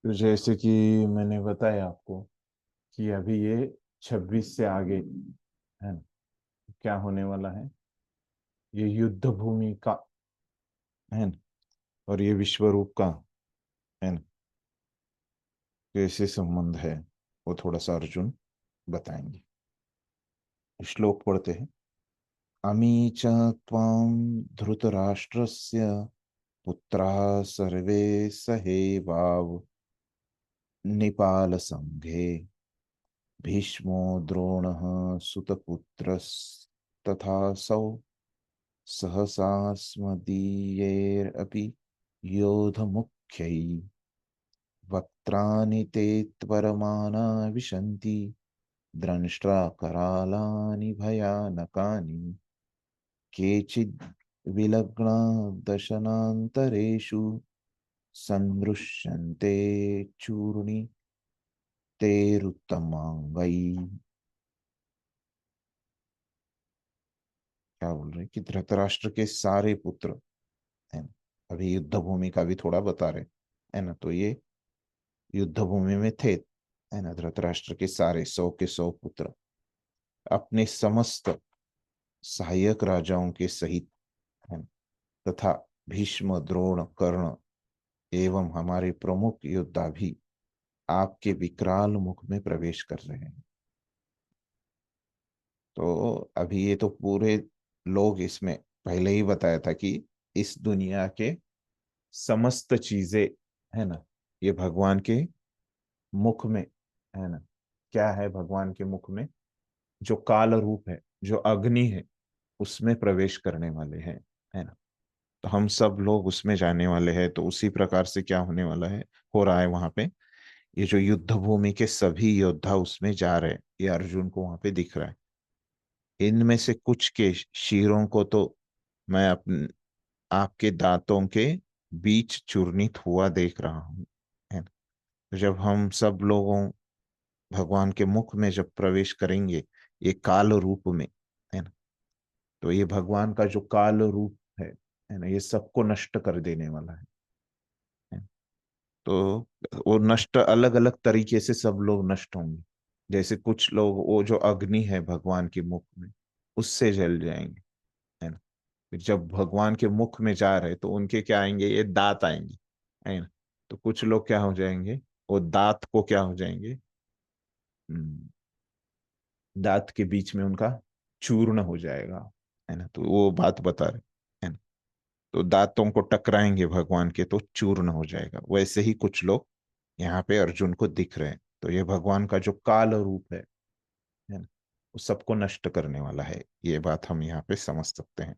तो जैसे कि मैंने बताया आपको कि अभी ये 26 से आगे है ना, क्या होने वाला है, ये युद्ध भूमि का है ना, और ये विश्व रूप का है ना, कैसे संबंध है वो थोड़ा सा अर्जुन बताएंगे। श्लोक पढ़ते हैं। अमी च त्वां धृतराष्ट्रस्य पुत्राः सर्वे सहेवाव निपाल संघे भीष्मो द्रोणः सुतपुत्रस्तथासौ सहसास्मदीयैरपि योधमुख्यैः वक्त्राणि ते त्वरमाणा विशन्ति द्रंष्ट्रा करालानि भयानकानि केचिद् विलग्ना दशनान्तरेषु सन्दृश्यन्ते चूर्णितेरुत्तमाङ्गैः। क्या बोल रहे हैं कि धृतराष्ट्र के सारे पुत्र है ना, अभी युद्ध भूमि का भी थोड़ा बता रहे है ना, तो ये युद्ध भूमि में थे है ना, धृतराष्ट्र के सारे 100 के 100 पुत्र अपने समस्त सहायक राजाओं के सहित है ना, तथा भीष्म द्रोण कर्ण एवं हमारे प्रमुख योद्धा भी आपके विकराल मुख में प्रवेश कर रहे हैं। तो अभी ये तो पूरे लोग इसमें पहले ही बताया था कि इस दुनिया के समस्त चीजें है ना, ये भगवान के मुख में है ना, क्या है भगवान के मुख में, जो काल रूप है, जो अग्नि है, उसमें प्रवेश करने वाले हैं है ना। तो हम सब लोग उसमें जाने वाले हैं, तो उसी प्रकार से क्या होने वाला है, हो रहा है वहां पे। ये जो युद्ध भूमि के सभी योद्धा उसमें जा रहे हैं, ये अर्जुन को वहां पे दिख रहा है। इनमें से कुछ के शीरों को तो मैं अपने आपके दांतों के बीच चूर्णित हुआ देख रहा हूं है ना। तो जब हम सब लोगों भगवान के मुख में जब प्रवेश करेंगे ये काल रूप में है ना, तो ये भगवान का जो काल रूप है ना, ये सबको नष्ट कर देने वाला है। तो वो नष्ट अलग अलग तरीके से सब लोग नष्ट होंगे। जैसे कुछ लोग वो जो अग्नि है भगवान के मुख में, उससे जल जाएंगे है ना। फिर जब भगवान के मुख में जा रहे तो उनके क्या आएंगे, ये दांत आएंगे है ना। तो कुछ लोग क्या हो जाएंगे, वो दांत को क्या हो जाएंगे, हम्म, दांत के बीच में उनका चूर्ण हो जाएगा है ना। तो वो बात बता रहे है ना। तो दांतों को टकराएंगे भगवान के तो चूर्ण हो जाएगा। वैसे ही कुछ लोग यहाँ पे अर्जुन को दिख रहे हैं। तो ये भगवान का जो काल रूप है ना, वो सबको नष्ट करने वाला है। ये बात हम यहाँ पे समझ सकते हैं,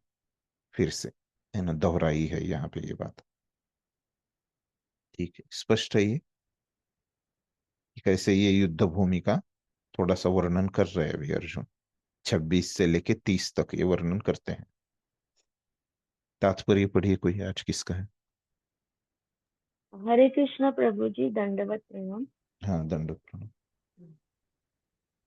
फिर से है ना, दोहराई है यहाँ पे ये बात। ठीक है, स्पष्ट है ये कि कैसे ये युद्ध भूमि का थोड़ा सा वर्णन कर रहे हैं अभी अर्जुन। 26 से लेके 30 तक ये वर्णन करते हैं। तात्पर्य पढ़िए कोई आज किसका है। हरे कृष्ण प्रभु जी, दंडवत प्रणाम। हाँ, दंडक प्रणाम।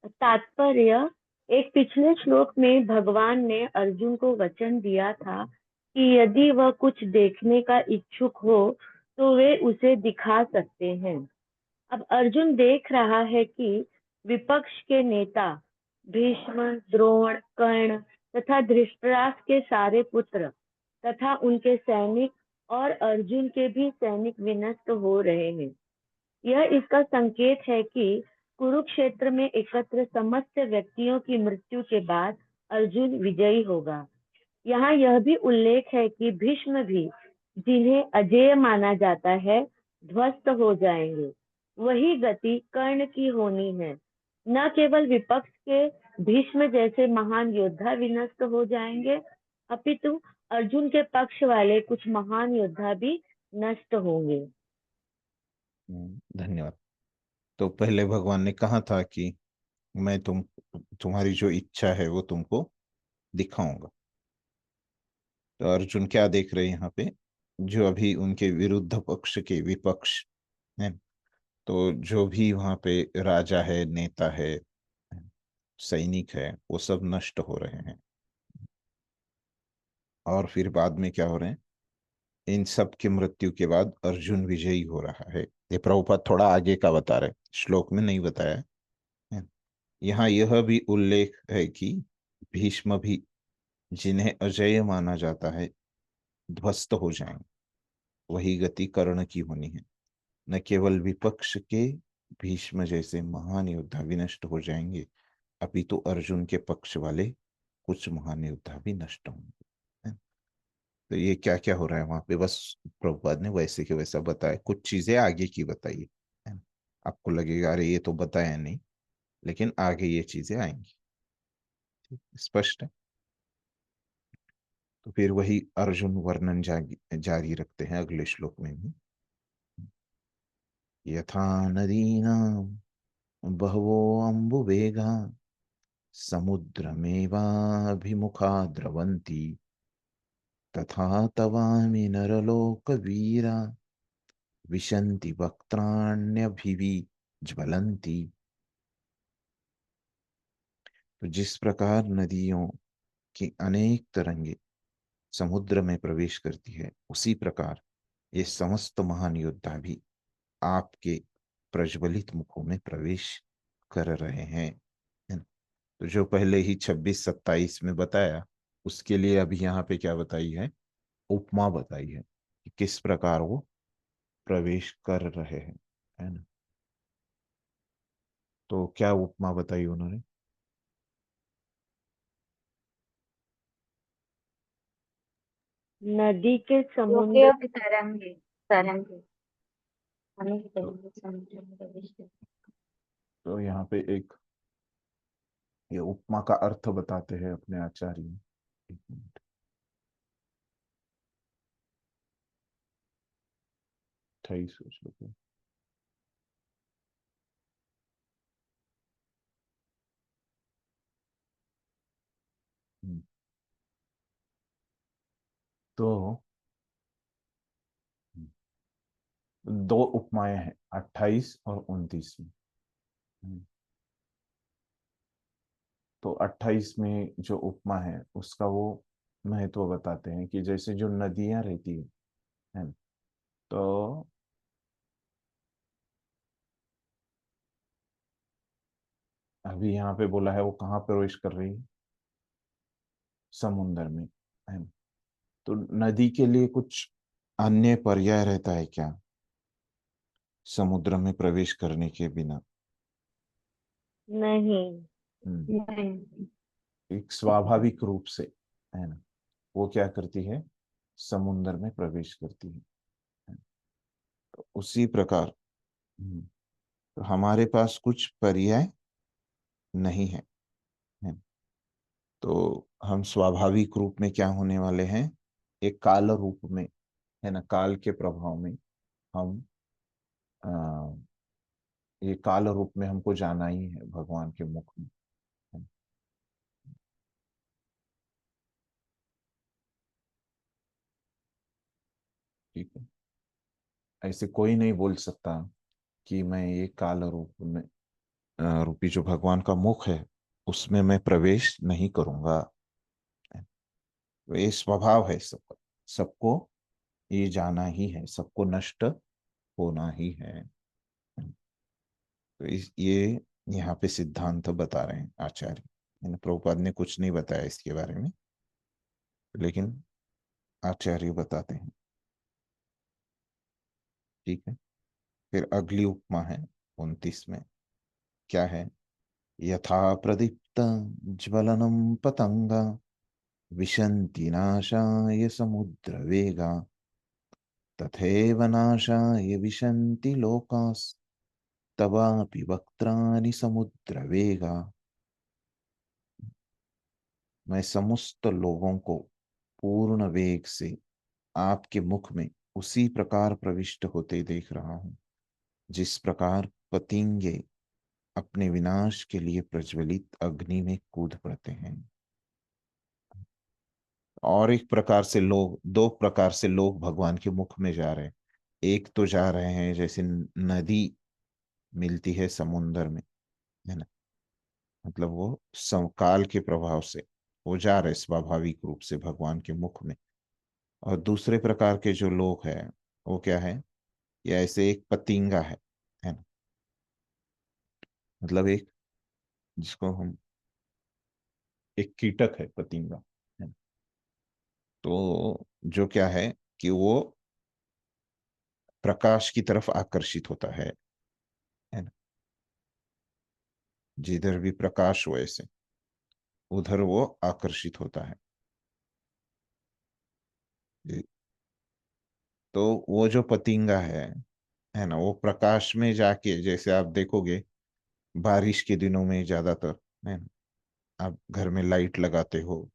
तात्पर्य। एक पिछले श्लोक में भगवान ने अर्जुन को वचन दिया था कि यदि वह कुछ देखने का इच्छुक हो तो वे उसे दिखा सकते हैं। अब अर्जुन देख रहा है कि विपक्ष के नेता भीष्म, द्रोण, कर्ण तथा धृतराष्ट्र के सारे पुत्र तथा उनके सैनिक और अर्जुन के भी सैनिक विनष्ट हो रहे हैं। यह इसका संकेत है कि कुरुक्षेत्र में एकत्र समस्त व्यक्तियों की मृत्यु के बाद अर्जुन विजयी होगा। यहाँ यह भी उल्लेख है कि भीष्म भी, जिन्हें अजेय माना जाता है, ध्वस्त हो जाएंगे। वही गति कर्ण की होनी है। न केवल विपक्ष के भीष्म जैसे महान योद्धा विनष्ट हो जाएंगे, अपितु अर्जुन के पक्ष वाले कुछ महान योद्धा भी नष्ट होंगे। धन्यवाद। तो पहले भगवान ने कहा था कि मैं तुम्हारी जो इच्छा है वो तुमको दिखाऊंगा। तो अर्जुन क्या देख रहे हैं यहाँ पे, जो अभी उनके विरुद्ध पक्ष के विपक्ष है, तो जो भी वहां पे राजा है, नेता है, सैनिक है, वो सब नष्ट हो रहे हैं। और फिर बाद में क्या हो रहे हैं, इन सब की मृत्यु के बाद अर्जुन विजयी हो रहा है। ये प्रभुपाद थोड़ा आगे का बता रहे, श्लोक में नहीं बताया है। यहाँ यह भी उल्लेख है कि भीष्म भी, जिन्हें अजेय माना जाता है, ध्वस्त हो जाएंगे। वही गति कर्ण की होनी है। न केवल विपक्ष के भीष्म जैसे महान योद्धा भी नष्ट हो जाएंगे, अभी तो अर्जुन के पक्ष वाले कुछ महान योद्धा भी नष्ट होंगे, है? तो ये क्या क्या हो रहा है वहां पे, बस प्रभुपाद ने वैसे के वैसा बताया, कुछ चीजें आगे की बताई है। आपको लगेगा अरे ये तो बताया नहीं, लेकिन आगे ये चीजें आएंगी। स्पष्ट है। तो फिर वही अर्जुन वर्णन जारी रखते हैं अगले श्लोक में भी। यथा नदीनां बहवो अम्बुवेगा समुद्रमेवाभिमुखा द्रवन्ति, तथा तवामि नरलोकवीरा विशन्ति वक्त्राण्यभिविज्वलन्ति। तो जिस प्रकार नदियों की अनेक तरंगे समुद्र में प्रवेश करती है, उसी प्रकार ये समस्त महान योद्धा भी आपके प्रज्वलित मुखों में प्रवेश कर रहे हैं, है ना? तो जो पहले ही 26-27 में बताया, उसके लिए अभी यहाँ पे क्या बताई है, उपमा बताई है कि किस प्रकार वो प्रवेश कर रहे हैं, है ना? तो क्या उपमा बताई उन्होंने? नदी के योगी समुद्र और तरंगे तरंगे अनेक तो, तरंगे समुद्र में प्रवेश करते तो यहाँ पे एक ये उपमा का अर्थ बताते हैं अपने आचार्य। एक मिनट। 28 श्लोक है। हम्म, तो दो उपमाएं हैं 28 और 29 में। हम्म, तो 28 में जो उपमा है उसका वो महत्व बताते हैं कि जैसे जो नदियां रहती है ना, तो अभी यहाँ पे बोला है वो कहाँ प्रवेश कर रही है, समुद्र में, है ना? तो नदी के लिए कुछ अन्य पर्याय रहता है क्या समुद्र में प्रवेश करने के बिना? नहीं। हम्म, नहीं। एक स्वाभाविक रूप से, है ना, वो क्या करती है, समुद्र में प्रवेश करती है। तो उसी प्रकार तो हमारे पास कुछ पर्याय नहीं है, है। तो हम स्वाभाविक रूप में क्या होने वाले हैं, एक काल रूप में, है ना, काल के प्रभाव में हम आ, ये काल रूप में हमको जाना ही है भगवान के मुख में, है। ठीक है। ऐसे कोई नहीं बोल सकता कि मैं ये काल रूप में रूपी जो भगवान का मुख है उसमें मैं प्रवेश नहीं करूंगा, है। तो ये स्वभाव है सबका, सबको ये जाना ही है, सबको नष्ट होना ही है। तो ये यहाँ पे सिद्धांत बता रहे हैं आचार्य, है ना। प्रभुपाद ने कुछ नहीं बताया इसके बारे में, लेकिन आचार्य बताते हैं। ठीक है। फिर अगली उपमा है 29 में। क्या है? यथा प्रदीप्त ज्वलनम पतंगा विशन्ति नाशाय समुद्र वेगा, तथैव नाशाय विशन्ति लोकास्तवापि वक्त्राणि समुद्र वेगा। मैं समस्त लोगों को पूर्ण वेग से आपके मुख में उसी प्रकार प्रविष्ट होते देख रहा हूं, जिस प्रकार पतंगे अपने विनाश के लिए प्रज्वलित अग्नि में कूद पड़ते हैं। और एक प्रकार से लोग, दो प्रकार से लोग भगवान के मुख में जा रहे हैं। एक तो जा रहे हैं जैसे नदी मिलती है समुन्द्र में, है ना, मतलब वो काल के प्रभाव से वो जा रहे स्वाभाविक रूप से भगवान के मुख में। और दूसरे प्रकार के जो लोग हैं वो क्या है, या ऐसे एक पतिंगा है ना, मतलब एक, जिसको हम, एक कीटक है पतिंगा, है ना? तो जो क्या है कि वो प्रकाश की तरफ आकर्षित होता है ना, जिधर भी प्रकाश हो ऐसे उधर वो आकर्षित होता है। तो वो जो पतिंगा है ना, वो प्रकाश में जाके, जैसे आप देखोगे बारिश के दिनों में ज्यादातर, है ना, आप घर में लाइट लगाते हो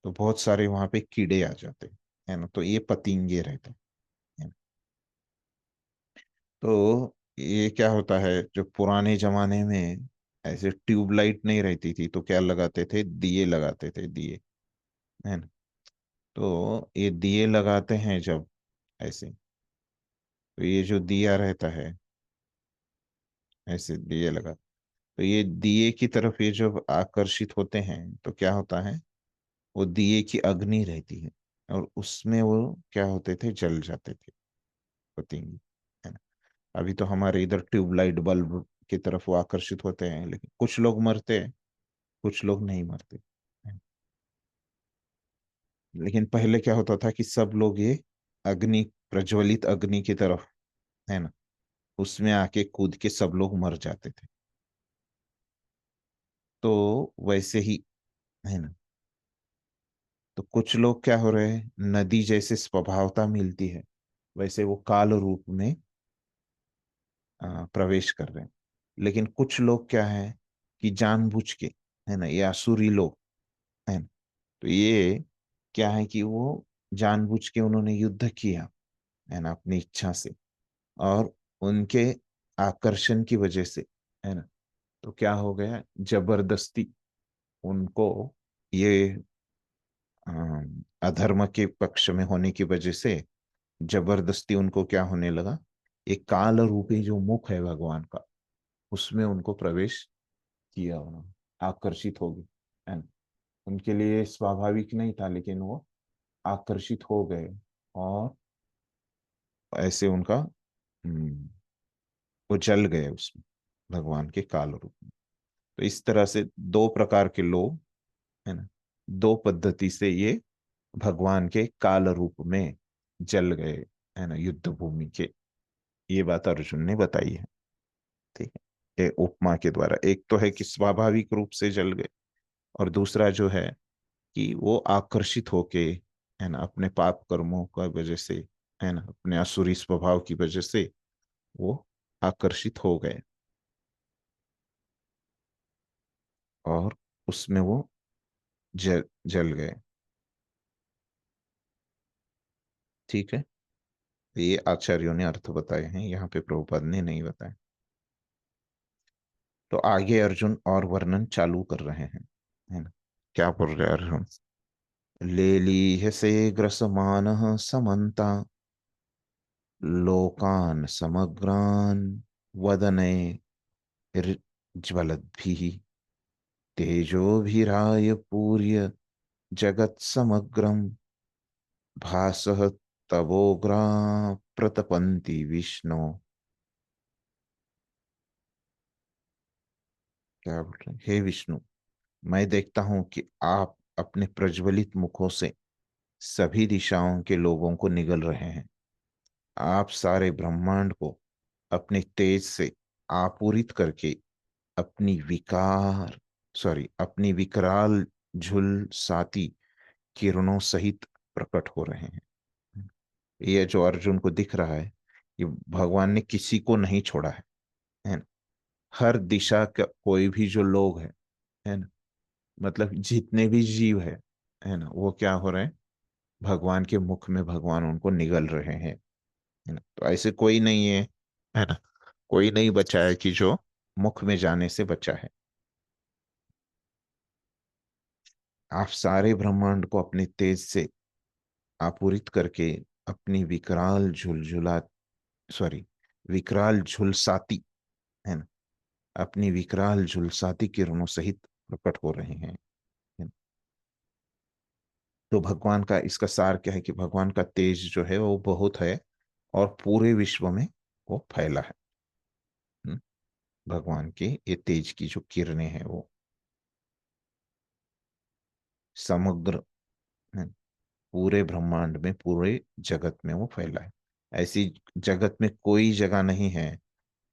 तो बहुत सारे वहां पे कीड़े आ जाते हैं, है ना, तो ये पतिंगे रहते हैं, है ना। तो ये क्या होता है, जो पुराने जमाने में ऐसे ट्यूबलाइट नहीं रहती थी तो क्या लगाते थे, दिए लगाते थे, दिए, है ना। तो ये दिए लगाते हैं जब ऐसे, तो ये जो दिया रहता है, ऐसे दिए लगा, तो ये दिए की तरफ ये जब आकर्षित होते हैं तो क्या होता है, वो दिए की अग्नि रहती है और उसमें वो क्या होते थे, जल जाते थे पतंगे, है ना। अभी तो हमारे इधर ट्यूबलाइट बल्ब की तरफ वो आकर्षित होते हैं, लेकिन कुछ लोग मरते हैं, कुछ लोग नहीं मरते, है। लेकिन पहले क्या होता था कि सब लोग ये अग्नि, प्रज्वलित अग्नि की तरफ, है ना, उसमें आके कूद के सब लोग मर जाते थे। तो वैसे ही, है ना, तो कुछ लोग क्या हो रहे हैं, नदी जैसे स्वभावता मिलती है वैसे वो काल रूप में प्रवेश कर रहे हैं। लेकिन कुछ लोग क्या है कि जानबूझ के, है ना, ये आसुरी लोग, है ना, तो ये क्या है कि वो जानबूझ के उन्होंने युद्ध किया, है ना, अपनी इच्छा से, और उनके आकर्षण की वजह से, है ना, तो क्या हो गया, जबरदस्ती उनको ये अधर्म के पक्ष में होने की वजह से जबरदस्ती उनको क्या होने लगा, एक काल रूपी जो मुख है भगवान का, उसमें उनको प्रवेश किया, उन्होंने आकर्षित हो गए, है ना। उनके लिए स्वाभाविक नहीं था लेकिन वो आकर्षित हो गए, और ऐसे उनका वो जल गए उसमें, भगवान के काल रूप में। तो इस तरह से दो प्रकार के लोग, है ना, दो पद्धति से ये भगवान के काल रूप में जल गए, है ना, युद्ध भूमि के। ये बात अर्जुन ने बताई है, ठीक है, ये उपमा के द्वारा। एक तो है कि स्वाभाविक रूप से जल गए, और दूसरा जो है कि वो आकर्षित होके, है ना, अपने पाप कर्मों का वजह से, है ना, अपने असुरी स्वभाव की वजह से वो आकर्षित हो गए, और उसमें वो जल गए। ठीक है, ये आचार्यों ने अर्थ बताए हैं, यहाँ पे प्रभुपाद ने नहीं बताए। तो आगे अर्जुन और वर्णन चालू कर रहे हैं, है ना। क्या बोल रहे हैं अर्जुन, लेलीह से ग्रसमान समन्ता लोकान समग्रान वदने ज्वलद्भिः तेजोभिराय पूर्य जगत् समग्रम भासः तवोग्रा प्रतपन्ति विष्णु। क्या बोल रहे हैं, हे विष्णु, मैं देखता हूं कि आप अपने प्रज्वलित मुखों से सभी दिशाओं के लोगों को निगल रहे हैं। आप सारे ब्रह्मांड को अपने तेज से आपूरित करके अपनी विकराल झुलसाती किरणों सहित प्रकट हो रहे हैं। ये जो अर्जुन को दिख रहा है, ये भगवान ने किसी को नहीं छोड़ा है ना। हर दिशा का कोई भी जो लोग है ना, मतलब जितने भी जीव है ना, वो क्या हो रहे हैं, भगवान के मुख में भगवान उनको निगल रहे हैं, है ना। तो ऐसे कोई नहीं है ना, कोई नहीं बचा है कि जो मुख में जाने से बचा है। आप सारे ब्रह्मांड को अपने तेज से आपूरित करके अपनी विकराल झुलसाती, है ना, अपनी विकराल झुलसाती किरणों सहित प्रकट हो रहे हैं, है ना। तो भगवान का इसका सार क्या है कि भगवान का तेज जो है वो बहुत है और पूरे विश्व में वो फैला है। हम्म, भगवान के ये तेज की जो किरणें हैं वो समग्र, हम्म, पूरे ब्रह्मांड में, पूरे जगत में वो फैला है। ऐसी जगत में कोई जगह नहीं है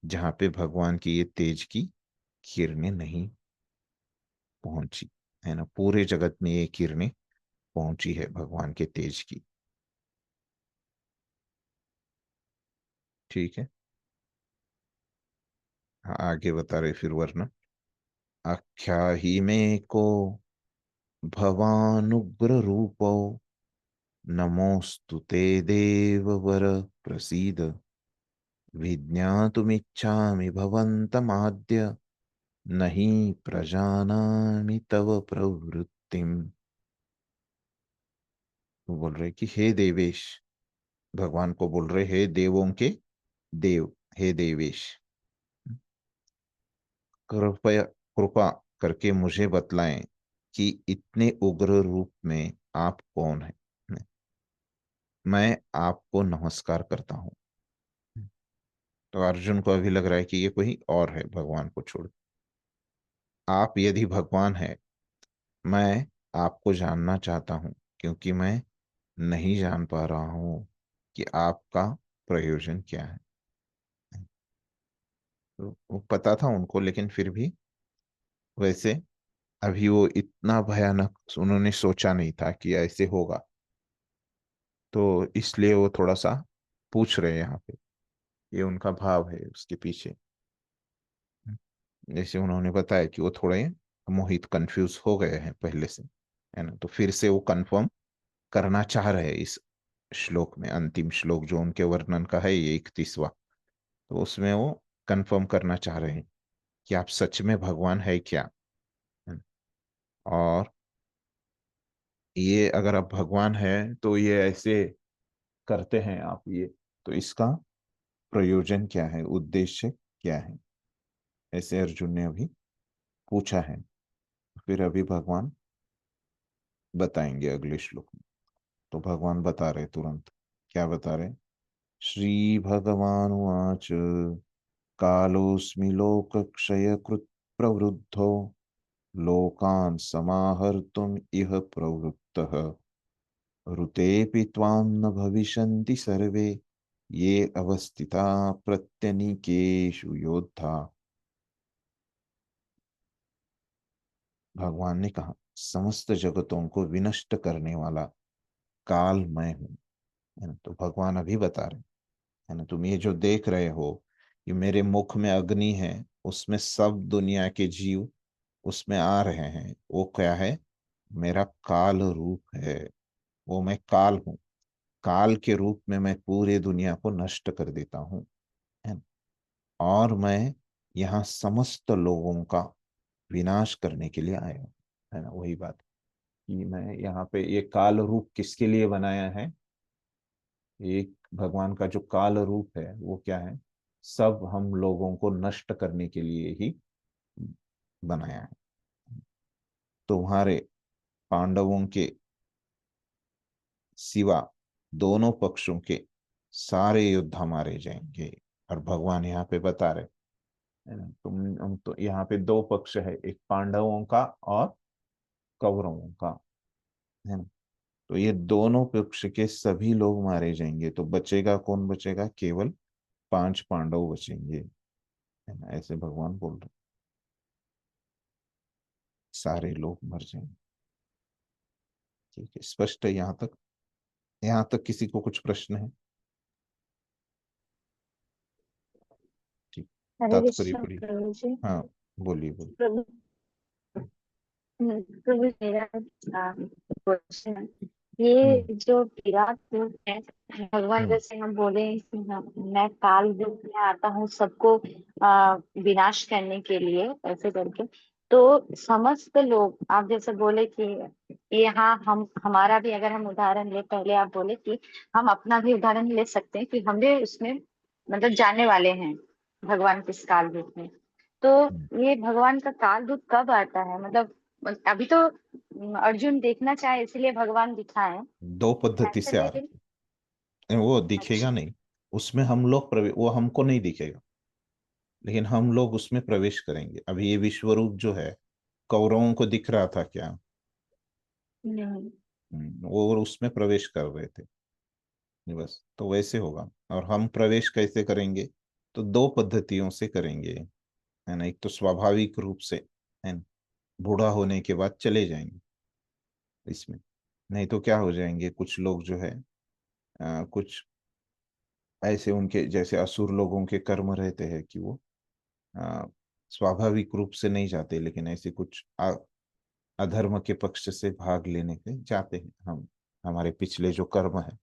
जहां पे भगवान की ये तेज की किरणें नहीं पहुंची, है ना। पूरे जगत में ये किरणें पहुंची है भगवान के तेज की। ठीक है। हाँ, आगे बता रहे फिर वरना। आख्या ही में को भवानुग्र रूपो नमोस्तुते देववर प्रसीद विज्ञातुमिच्छामि भवन्तमाद्य नहीं प्रजानामि तव प्रवृत्तिम। वो बोल रहे कि हे देवेश, भगवान को बोल रहे हे देवों के देव, हे देवेश, कृपया कृपा करके मुझे बतलाएं कि इतने उग्र रूप में आप कौन हैं। मैं आपको नमस्कार करता हूं। तो अर्जुन को अभी लग रहा है कि ये कोई और है भगवान को छोड़। आप यदि भगवान है, मैं आपको जानना चाहता हूं, क्योंकि मैं नहीं जान पा रहा हूं कि आपका प्रयोजन क्या है। तो वो पता था उनको, लेकिन फिर भी वैसे अभी वो इतना भयानक उन्होंने सोचा नहीं था कि ऐसे होगा, तो इसलिए वो थोड़ा सा पूछ रहे हैं यहाँ पे। ये उनका भाव है उसके पीछे। जैसे उन्होंने बताया कि वो थोड़े मोहित कंफ्यूज हो गए हैं पहले से, है ना। तो फिर से वो कंफर्म करना चाह रहे हैं इस श्लोक में, अंतिम श्लोक जो उनके वर्णन का है, ये 31वां। तो उसमें वो कंफर्म करना चाह रहे हैं कि आप सच में भगवान है क्या, है ना? और ये अगर आप भगवान है तो ये ऐसे करते हैं आप ये, तो इसका प्रयोजन क्या है, उद्देश्य क्या है, ऐसे अर्जुन ने अभी पूछा है। फिर अभी भगवान बताएंगे अगले श्लोक में। तो भगवान बता रहे तुरंत, क्या बता रहे। श्री भगवानुवाच कालोऽस्मि लोकक्षयकृत् प्रवृद्धो लोकान् समाहर्तुम् इह प्रवृत्तः ऋतेऽपि त्वां न भविष्यन्ति सर्वे ये अवस्थिता प्रत्यनीकेषु योद्धा। भगवान ने कहा, समस्त जगतों को विनष्ट करने वाला काल मैं हूं, है ना। तो भगवान अभी बता रहे, है ना, तुम ये जो देख रहे हो, ये मेरे मुख में अग्नि है, उसमें सब दुनिया के जीव उसमें आ रहे हैं। वो क्या है, मेरा काल रूप है। वो मैं काल हूँ, काल के रूप में मैं पूरे दुनिया को नष्ट कर देता हूँ, है ना। और मैं यहाँ समस्त लोगों का विनाश करने के लिए आया हूँ, है ना। वही बात कि मैं यहाँ पे ये काल रूप किसके लिए बनाया है। एक भगवान का जो काल रूप है वो क्या है, सब हम लोगों को नष्ट करने के लिए ही बनाया है। तुम्हारे पांडवों के सिवा दोनों पक्षों के सारे योद्धा मारे जाएंगे। और भगवान यहाँ पे बता रहे, है ना, तुम हम तो यहाँ पे दो पक्ष है, एक पांडवों का और कौरवों का, है ना। तो ये दोनों पक्ष के सभी लोग मारे जाएंगे, तो बचेगा कौन, बचेगा केवल 5 पांडव बचेंगे, है ना। ऐसे भगवान बोल रहे, सारे लोग मर जाएंगे। ठीक है, स्पष्ट है यहाँ तक। यहाँ तक किसी को कुछ प्रश्न है। ठीक, हरे तात्पर्य कृष्ण पढ़िए। प्रभु जी। हाँ, बोलिए बोलिए। प्रभु प्रभु मेरा क्वेश्चन है, हम्म ये जो विराट रूप है, भगवान हम्म जैसे हम बोले कि मैं काल रूप में आता हूँ सबको विनाश करने के लिए ऐसे करके। तो समस्त लोग आप जैसे बोले कि यहाँ हम हमारा भी अगर हम उदाहरण ले, पहले आप बोले कि हम अपना भी उदाहरण ले सकते हैं कि हम भी उसमें मतलब जाने वाले हैं भगवान के इस काल रूप में। तो हम्म। ये भगवान का काल रूप कब आता है, मतलब अभी तो अर्जुन देखना चाहे इसलिए भगवान दिखाए दो पद्धति ऐसे, से आ लेकिन रहा है, वो दिखेगा अच्छा। नहीं। उसमें हम लोग प्रवेश, वो हमको नहीं दिखेगा, लेकिन हम लोग उसमें प्रवेश करेंगे। अभी ये विश्व रूप जो है, कौरवों को दिख रहा था क्या? नहीं। वो उसमें प्रवेश कर रहे थे। ये बस तो वैसे होगा। और हम प्रवेश कैसे करेंगे? तो दो पद्धतियों से करेंगे, है ना। एक तो स्वाभाविक रूप से, है ना, बूढ़ा होने के बाद चले जाएंगे इसमें। नहीं तो क्या हो जाएंगे, कुछ लोग जो है कुछ ऐसे उनके जैसे असुर लोगों के कर्म रहते हैं कि वो अ, स्वाभाविक रूप से नहीं जाते, लेकिन ऐसे कुछ अधर्म के पक्ष से भाग लेने के जाते हैं हम। हमारे पिछले जो कर्म है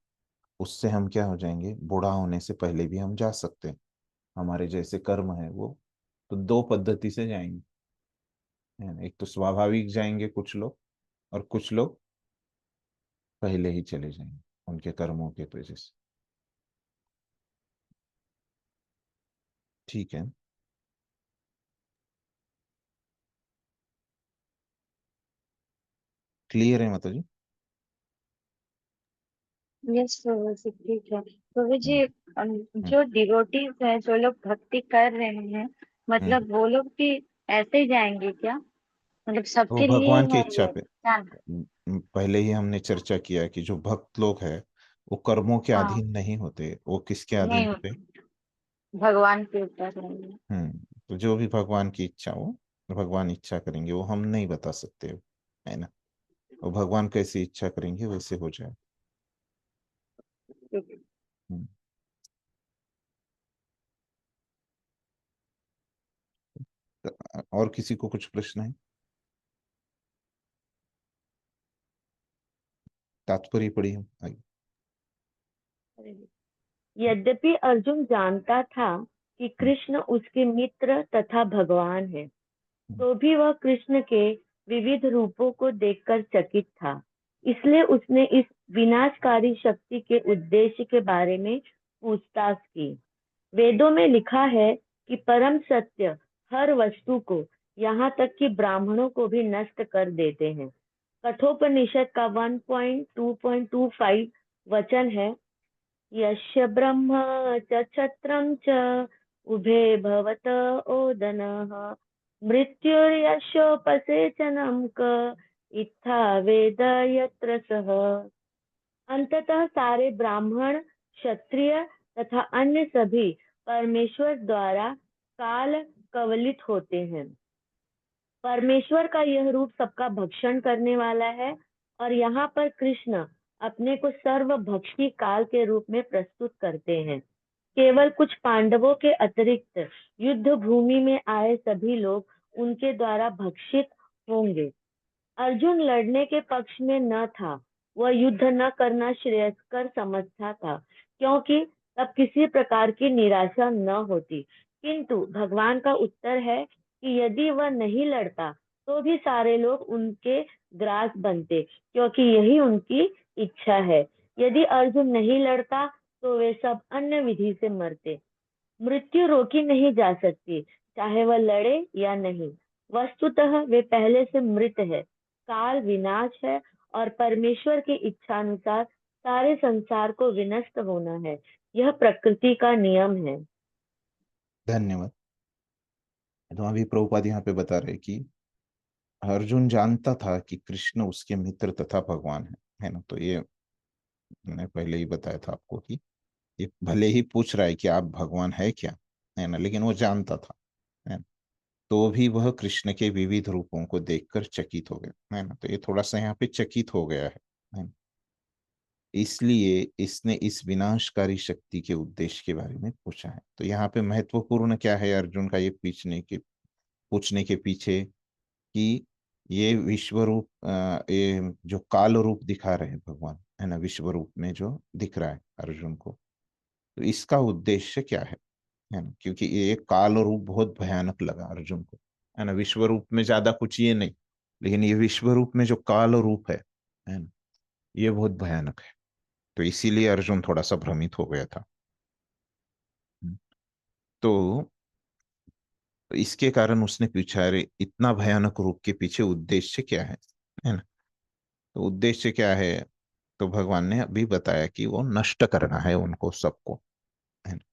उससे हम क्या हो जाएंगे, बूढ़ा होने से पहले भी हम जा सकते हैं। हमारे जैसे कर्म है वो, तो दो पद्धति से जाएंगे, है ना। एक तो स्वाभाविक जाएंगे कुछ लोग, और कुछ लोग पहले ही चले जाएंगे उनके कर्मों के वजह से। ठीक है। क्लियर है माता जी? यस प्रभु जी, ठीक है प्रभु जी। हम्म। हम्म। जो डिवोटीज हैं, जो लोग भक्ति कर रहे हैं, हम्म। मतलब वो लोग भी ऐसे ही जाएंगे क्या? मतलब वो सबके लिए भगवान की है इच्छा ये पे। क्या? पहले ही हमने चर्चा किया कि जो भक्त लोग हैं वो कर्मों के हाँ, अधीन नहीं होते, वो किसके नहीं अधीन होते? होता, भगवान के ऊपर है। तो जो भी भगवान की इच्छा हो, भगवान इच्छा करेंगे, वो हम नहीं बता सकते, है ना। वो भगवान कैसी इच्छा करेंगे वैसे हो जाए। हम्म। तो और किसी को कुछ प्रश्न है? तात्पर्य पढ़ी हम आइए। यद्यपि अर्जुन जानता था कि हम्म। कृष्ण उसके मित्र तथा भगवान है, हम्म। तो भी वह कृष्ण के विविध रूपों को देखकर चकित था। इसलिए उसने इस विनाशकारी शक्ति के उद्देश्य के बारे में पूछताछ की। वेदों में लिखा है कि परम सत्य हर वस्तु को, यहाँ तक कि ब्राह्मणों को भी नष्ट कर देते हैं। कठोपनिषद का 1.2.25 वचन है, यस्य ब्रह्म च क्षत्रं च उभे भवत ओदनः मृत्युर्यशोपसेचनं क इत्था वेद यत्र सः। अंततः सारे ब्राह्मण, क्षत्रिय तथा अन्य सभी परमेश्वर द्वारा काल कवलित होते हैं। परमेश्वर का यह रूप सबका भक्षण करने वाला है, और यहाँ पर कृष्ण अपने को सर्वभक्षी काल के रूप में प्रस्तुत करते हैं। केवल कुछ पांडवों के अतिरिक्त युद्ध भूमि में आए सभी लोग उनके द्वारा भक्षित होंगे। अर्जुन लड़ने के पक्ष में न था। वह युद्ध न करना श्रेयस्कर समझता था, क्योंकि तब किसी प्रकार की निराशा न होती। किंतु भगवान का उत्तर है कि यदि वह नहीं लड़ता तो भी सारे लोग उनके ग्रास बनते, क्योंकि यही उनकी इच्छा है। यदि अर्जुन नहीं लड़ता तो वे सब अन्य विधि से मरते। मृत्यु रोकी नहीं जा सकती, चाहे वह लड़े या नहीं। वस्तुतः वे पहले से मृत है। काल विनाश है, और परमेश्वर की इच्छा अनुसार सारे संसार को विनष्ट होना है। यह प्रकृति का नियम है। धन्यवाद। तो अभी प्रभुपाद यहाँ पे बता रहे कि अर्जुन जानता था कि कृष्ण उसके मित्र तथा भगवान है ना। तो ये मैंने पहले ही बताया था आपको कि ये भले ही पूछ रहा है कि आप भगवान है क्या, है ना, लेकिन वो जानता था, है ना। तो भी वह कृष्ण के विविध रूपों को देखकर चकित हो गया, है ना। तो ये थोड़ा सा यहाँ पे चकित हो गया है ना। इसलिए इसने इस विनाशकारी शक्ति के उद्देश्य के बारे में पूछा है। तो यहाँ पे महत्वपूर्ण क्या है अर्जुन का ये पूछने के पीछे, कि ये विश्व रूप ये जो काल रूप दिखा रहे हैं भगवान, है ना, विश्व रूप में जो दिख रहा है अर्जुन को, तो इसका उद्देश्य क्या है ना। क्योंकि ये काल रूप बहुत भयानक लगा अर्जुन को, है ना। विश्व रूप में ज्यादा कुछ ये नहीं, लेकिन ये विश्व रूप में जो काल रूप है ना, ये बहुत भयानक है। तो इसीलिए अर्जुन थोड़ा सा भ्रमित हो गया था। तो तो इसके कारण उसने पूछा, अरे इतना भयानक रूप के पीछे उद्देश्य क्या है ना। तो उद्देश्य क्या है, तो भगवान ने अभी बताया कि वो नष्ट करना है उनको सबको, है ना,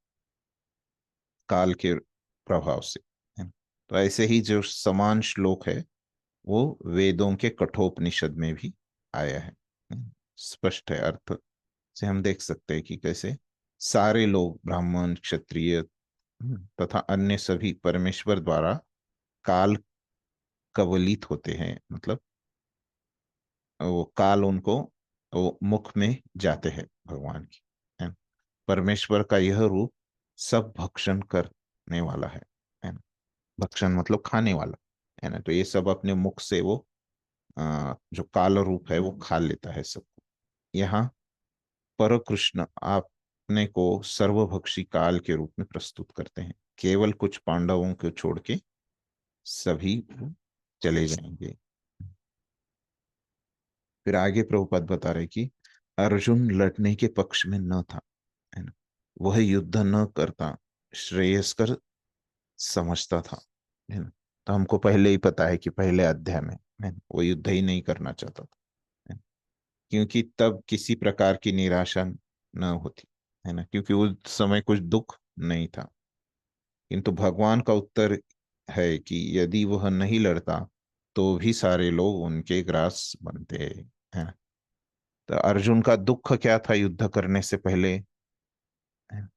काल के प्रभाव से, है ना। तो ऐसे ही जो समान श्लोक है वो वेदों के कठोपनिषद में भी आया है। स्पष्ट है, अर्थ से हम देख सकते हैं कि कैसे सारे लोग, ब्राह्मण, क्षत्रिय तथा अन्य सभी परमेश्वर द्वारा काल कवलित होते हैं, मतलब वो काल उनको, वो मुख में जाते हैं भगवान की, है ना। परमेश्वर का यह रूप सब भक्षण करने वाला है ना। भक्षण मतलब खाने वाला, है ना। तो ये सब अपने मुख से वो जो काल रूप है वो खा लेता है सबको। यहाँ पर कृष्ण अपने को सर्वभक्षी काल के रूप में प्रस्तुत करते हैं, केवल कुछ पांडवों को छोड़ के सभी चले जाएंगे। फिर आगे प्रभुपाद बता रहे कि अर्जुन लड़ने के पक्ष में न था, है ना। वह युद्ध न करता श्रेयस्कर समझता था, है ना। तो हमको पहले ही पता है कि पहले अध्याय में, है ना, वो युद्ध ही नहीं करना चाहता था, है ना। क्योंकि तब किसी प्रकार की निराशा न होती, है ना, क्योंकि उस समय कुछ दुख नहीं था। किंतु भगवान का उत्तर है कि यदि वह नहीं लड़ता तो भी सारे लोग उनके ग्रास बनते, है ना। तो अर्जुन का दुख क्या था युद्ध करने से पहले, है ना,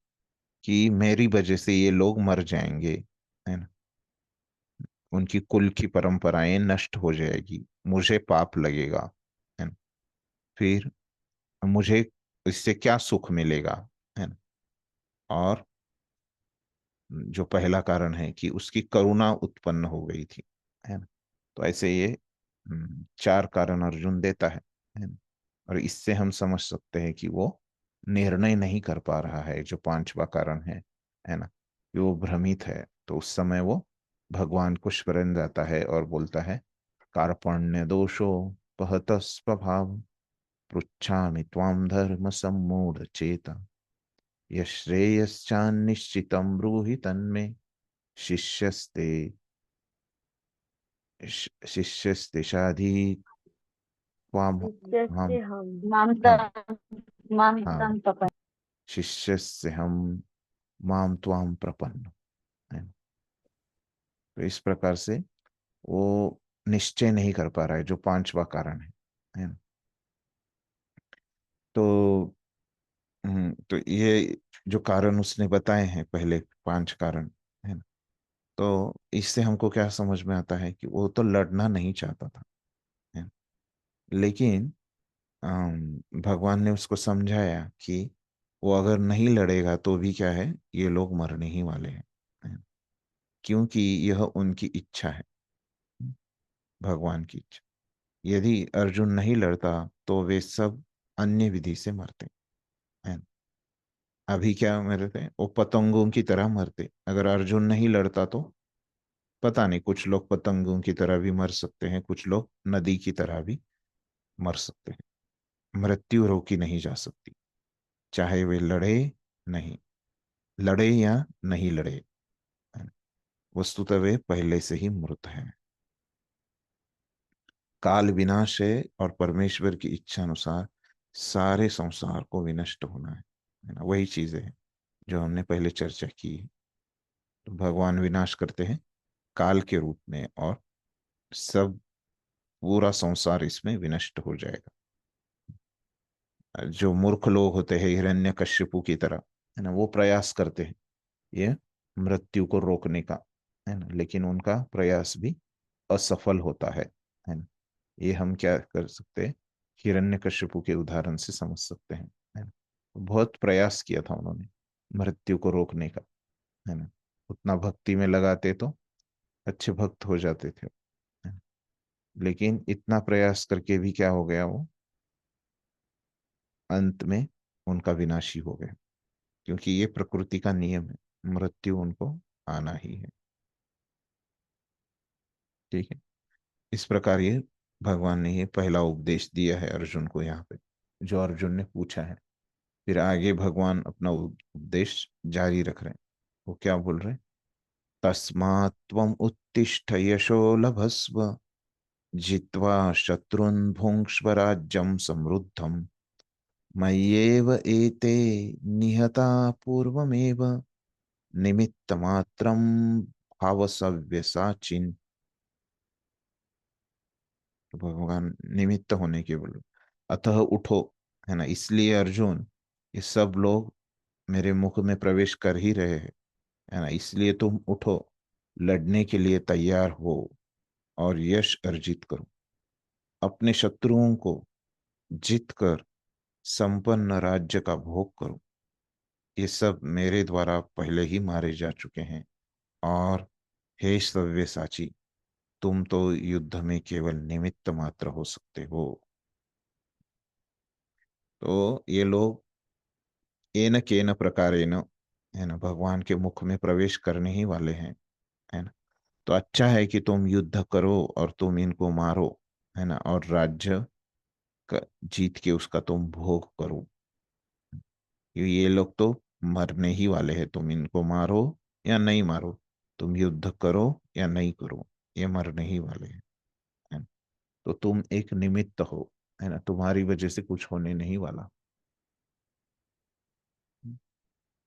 कि मेरी वजह से ये लोग मर जाएंगे, है ना, उनकी कुल की परंपराएं नष्ट हो जाएगी, मुझे पाप लगेगा, है ना। फिर मुझे इससे क्या सुख मिलेगा, है ना। और जो पहला कारण है कि उसकी करुणा उत्पन्न हो गई थी, है ना। तो ऐसे ये चार कारण अर्जुन देता है ना। और इससे हम समझ सकते हैं कि वो निर्णय नहीं कर पा रहा है, जो पांचवा कारण है ना, कि वो भ्रमित है। तो उस समय वो भगवान को शरण जाता है और बोलता है, कार्पण्य दोषो पहत स्वभाव, पृच्छामि त्वाम धर्म सम्मूढ़ चेता, यश्रेयश्चान्निश्चितं ब्रूहि तन्मे, शिष्यस्ते शिष्यस्ते शाधि त्वाम, हम, जैसे हम हम, मामदम हाँ, मामदम तपन। शिष्यस्य हम माम त्वाम प्रपन्न, है। तो इस प्रकार से वो निश्चय नहीं कर पा रहा है, जो पांचवा कारण है ना। तो तो ये जो कारण उसने बताए हैं पहले, पांच कारण, है ना। तो इससे हमको क्या समझ में आता है कि वो तो लड़ना नहीं चाहता था, है ना? लेकिन भगवान ने उसको समझाया कि वो अगर नहीं लड़ेगा तो भी क्या है, ये लोग मरने ही वाले हैं, है ना? क्योंकि यह उनकी इच्छा है, भगवान की इच्छा। यदि अर्जुन नहीं लड़ता तो वे सब अन्य विधि से मरते, है ना। अभी क्या मरते, वो पतंगों की तरह मरते। अगर अर्जुन नहीं लड़ता तो पता नहीं, कुछ लोग पतंगों की तरह भी मर सकते हैं, कुछ लोग नदी की तरह भी मर सकते हैं। मृत्यु रोकी नहीं जा सकती, चाहे वे लड़े या नहीं लड़े, है ना? वस्तुतः वे पहले से ही मृत हैं। काल विनाश है और परमेश्वर की इच्छा अनुसार सारे संसार को विनष्ट होना है ना। वही चीजें हैं जो हमने पहले चर्चा की है। तो भगवान विनाश करते हैं काल के रूप में, और सब पूरा संसार इसमें विनष्ट हो जाएगा। जो मूर्ख लोग होते हैं हिरण्यकश्यपु की तरह, है ना, वो प्रयास करते हैं ये मृत्यु को रोकने का, है ना, लेकिन उनका प्रयास भी असफल होता है ना। ये हम क्या कर सकते हैं, हिरण्यकश्यपु के उदाहरण से समझ सकते हैं, है ना। बहुत प्रयास किया था उन्होंने मृत्यु को रोकने का, है ना। उतना भक्ति में लगाते तो अच्छे भक्त हो जाते थे, है ना? लेकिन इतना प्रयास करके भी क्या हो गया, वो अंत में उनका विनाशी हो गया, क्योंकि ये प्रकृति का नियम है, मृत्यु उनको आना ही है। ठीक है। इस प्रकार ये भगवान ने ये पहला उपदेश दिया है अर्जुन को यहाँ पे, जो अर्जुन ने पूछा है। फिर आगे भगवान अपना उपदेश जारी रख रहे हैं। वो क्या बोल रहे हैं, तस्मात् त्वम् उत्तिष्ठ यशो लभस्व जित्वा शत्रुन् भुङ्क्ष्व राज्यं समृद्धम् मय्येव एते निहता पूर्वमेव निमित्तमात्रं भाव सव्यसाचिन्। तो भगवान निमित्त होने के बोलो, अतः उठो, है ना, इसलिए अर्जुन ये सब लोग मेरे मुख में प्रवेश कर ही रहे हैं, है ना, इसलिए तुम उठो, लड़ने के लिए तैयार हो और यश अर्जित करो, अपने शत्रुओं को जीत कर संपन्न राज्य का भोग करो। ये सब मेरे द्वारा पहले ही मारे जा चुके हैं, और हे सव्यसाची, तुम तो युद्ध में केवल निमित्त मात्र हो सकते हो। तो ये लोग एन केन प्रकारेण, है ना, भगवान के मुख में प्रवेश करने ही वाले हैं, है ना। तो अच्छा है कि तुम युद्ध करो और तुम इनको मारो, है ना, और राज्य जीत के उसका तुम भोग करो। ये लोग तो मरने ही वाले हैं, तुम इनको मारो या नहीं मारो, तुम युद्ध करो या नहीं करो, ये मरने ही वाले हैं, है ना? तो तुम एक निमित्त हो, है ना, तुम्हारी वजह से कुछ होने नहीं वाला।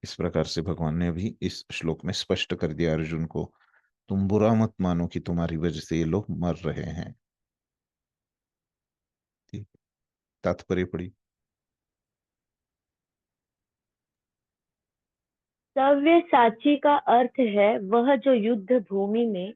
इस प्रकार से भगवान ने अभी इस श्लोक में स्पष्ट कर दिया अर्जुन को, तुम बुरा मत मानो कि तुम्हारी वजह से ये लोग मर रहे हैं। ठीक, तात्पर्य पड़ी। सव्यसाची का अर्थ है वह जो युद्ध भूमि में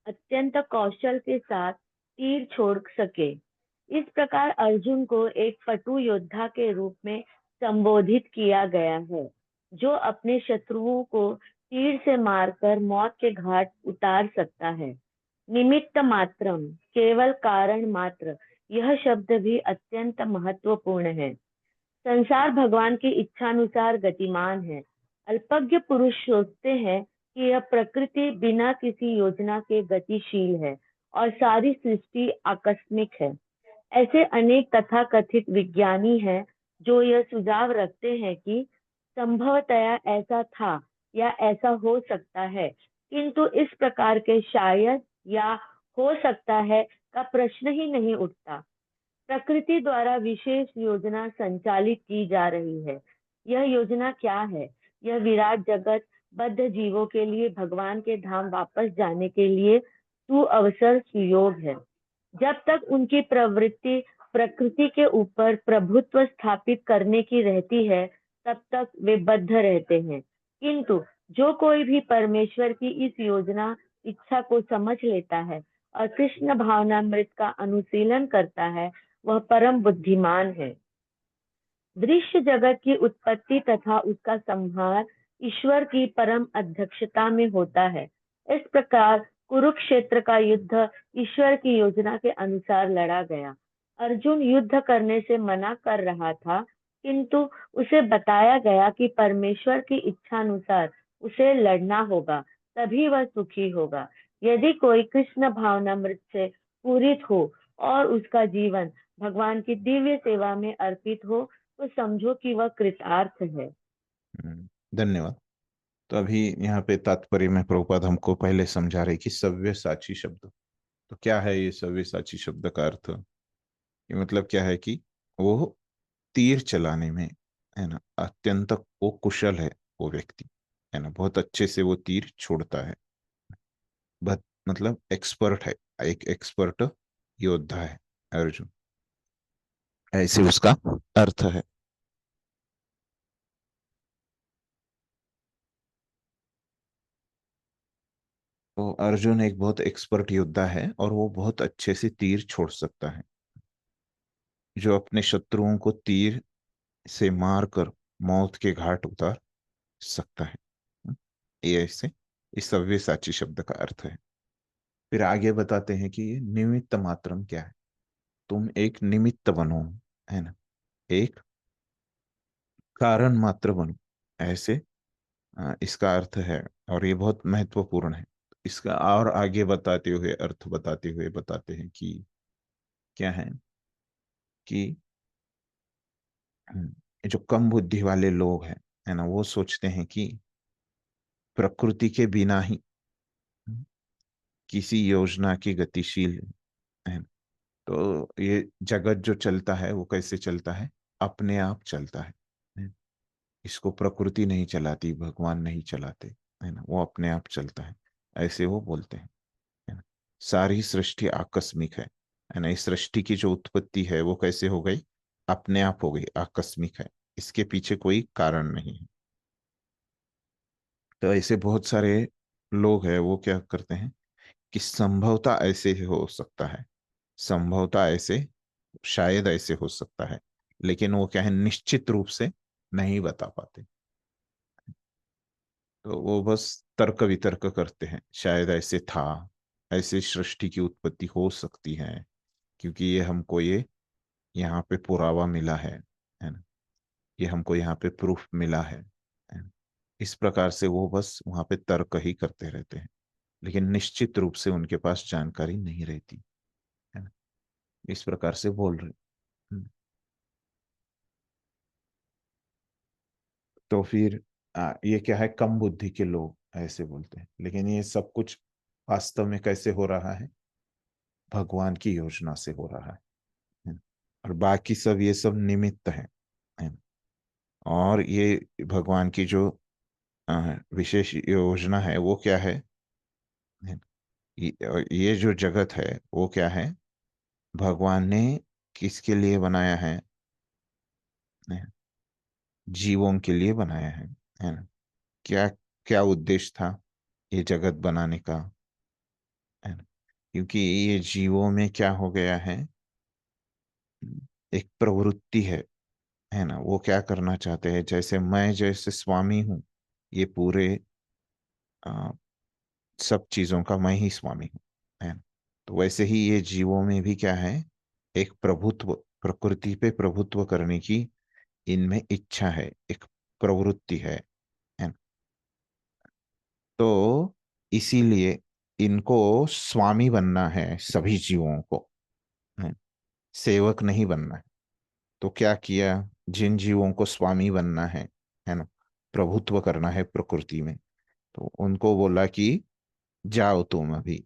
अत्यंत कौशल के साथ तीर छोड़ सके। इस प्रकार अर्जुन को एक पटु योद्धा के रूप में संबोधित किया गया है, जो अपने शत्रुओं को तीर से मारकर मौत के घाट उतार सकता है। निमित्त मात्रम, केवल कारण मात्र, यह शब्द भी अत्यंत महत्वपूर्ण है। संसार भगवान की इच्छानुसार गतिमान है। अल्पज्ञ पुरुष सोचते हैं कि यह प्रकृति बिना किसी योजना के गतिशील है और सारी सृष्टि आकस्मिक है। ऐसे अनेक तथाकथित विज्ञानी हैं जो यह सुझाव रखते हैं कि संभवतया ऐसा था या ऐसा हो सकता है, किंतु इस प्रकार के शायद या हो सकता है का प्रश्न ही नहीं उठता। प्रकृति द्वारा विशेष योजना संचालित की जा रही है। यह योजना क्या है? यह विराट जगत बद्ध जीवों के लिए भगवान के धाम वापस जाने के लिए सुअवसर सुयोग है। जब तक उनकी प्रवृत्ति प्रकृति के ऊपर प्रभुत्व स्थापित करने की रहती है, तब तक वे बद्ध रहते हैं। किंतु जो कोई भी परमेश्वर की इस योजना इच्छा को समझ लेता है और कृष्ण भावनामृत का अनुशीलन करता है, वह परम बुद्धिमान है। दृश्य जगत की उत्पत्ति तथा उसका संहार ईश्वर की परम अध्यक्षता में होता है। इस प्रकार कुरुक्षेत्र का युद्ध ईश्वर की योजना के अनुसार लड़ा गया। अर्जुन युद्ध करने से मना कर रहा था, किंतु उसे बताया गया कि परमेश्वर की इच्छानुसार उसे लड़ना होगा, तभी वह सुखी होगा। यदि कोई कृष्ण भावनामृत से पूरित हो और उसका जीवन भगवान की दिव्य सेवा में अर्पित हो, तो समझो कि वह कृतार्थ है। धन्यवाद। तो अभी यहाँ पे तात्पर्य में प्रभुपाद हमको पहले समझा रहे कि सव्यसाची शब्द, तो क्या है ये सव्यसाची शब्द का अर्थ? ये मतलब क्या है कि वो तीर चलाने में, है ना, अत्यंत वो कुशल है, वो व्यक्ति, है ना, बहुत अच्छे से वो तीर छोड़ता है, बहुत मतलब एक्सपर्ट है, एक एक्सपर्ट योद्धा है अर्जुन, ऐसे उसका अर्थ है। तो अर्जुन एक बहुत एक्सपर्ट योद्धा है और वो बहुत अच्छे से तीर छोड़ सकता है, जो अपने शत्रुओं को तीर से मारकर मौत के घाट उतार सकता है। ये ऐसे इस सव्यसाची शब्द का अर्थ है। फिर आगे बताते हैं कि ये निमित्त मात्रम क्या है। तुम एक निमित्त बनो, है ना, एक कारण मात्र बनो, ऐसे इसका अर्थ है। और ये बहुत महत्वपूर्ण है। इसका और आगे बताते हुए, अर्थ बताते हुए बताते हैं कि क्या है कि ये जो कम बुद्धि वाले लोग हैं, है ना, वो सोचते हैं कि प्रकृति के बिना ही किसी योजना की गतिशील है। तो ये जगत जो चलता है वो कैसे चलता है? अपने आप चलता है। इसको प्रकृति नहीं चलाती, भगवान नहीं चलाते, है ना, वो अपने आप चलता है, ऐसे वो बोलते हैं, है ना। सारी सृष्टि आकस्मिक है ना। इस सृष्टि की जो उत्पत्ति है वो कैसे हो गई? अपने आप हो गई, आकस्मिक है, इसके पीछे कोई कारण नहीं है। तो ऐसे बहुत सारे लोग हैं, वो क्या करते हैं कि संभवतः ऐसे हो सकता है, संभवतः ऐसे, शायद ऐसे हो सकता है, लेकिन वो क्या है, निश्चित रूप से नहीं बता पाते। तो वो बस तर्क वितर्क करते हैं, शायद ऐसे था, ऐसे सृष्टि की उत्पत्ति हो सकती है, क्योंकि ये हमको ये यहाँ पे पुरावा मिला है ना, ये हमको यहाँ पे प्रूफ मिला है ना? इस प्रकार से वो बस वहां पे तर्क ही करते रहते हैं, लेकिन निश्चित रूप से उनके पास जानकारी नहीं रहती, है ना। इस प्रकार से बोल रहे। तो फिर ये क्या है, कम बुद्धि के लोग ऐसे बोलते हैं, लेकिन ये सब कुछ वास्तव में कैसे हो रहा है? भगवान की योजना से हो रहा है ना? और बाकी सब ये सब निमित्त है ना? और ये भगवान की जो विशेष योजना है वो क्या है ना? ये जो जगत है वो क्या है? भगवान ने किसके लिए बनाया है? जीवों के लिए बनाया है ना। क्या क्या उद्देश्य था ये जगत बनाने का? है ना, क्योंकि ये जीवों में क्या हो गया है, एक प्रवृत्ति है ना, वो क्या करना चाहते हैं, जैसे मैं जैसे स्वामी हूँ ये पूरे आ, सब चीजों का, मैं ही स्वामी हूँ, है ना। तो वैसे ही ये जीवों में भी क्या है, एक प्रभुत्व, प्रकृति पे प्रभुत्व करने की इनमें इच्छा है, एक प्रवृत्ति है ना। तो इसीलिए इनको स्वामी बनना है सभी जीवों को, है, सेवक नहीं बनना है। तो क्या किया, जिन जीवों को स्वामी बनना है ना, प्रभुत्व करना है प्रकृति में, तो उनको बोला कि जाओ तुम अभी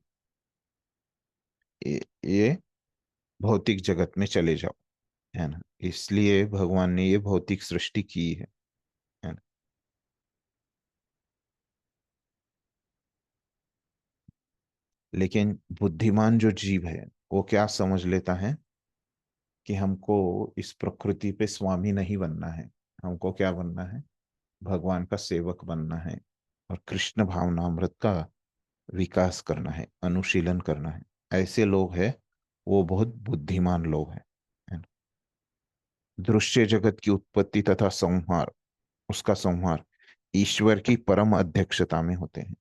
ये भौतिक जगत में चले जाओ, है ना। इसलिए भगवान ने ये भौतिक सृष्टि की है ना। लेकिन बुद्धिमान जो जीव है वो क्या समझ लेता है कि हमको इस प्रकृति पे स्वामी नहीं बनना है, हमको क्या बनना है, भगवान का सेवक बनना है, और कृष्ण भावनामृत का विकास करना है, अनुशीलन करना है। ऐसे लोग हैं, वो बहुत बुद्धिमान लोग हैं। दृश्य जगत की उत्पत्ति तथा संहार, उसका संहार ईश्वर की परम अध्यक्षता में होते हैं।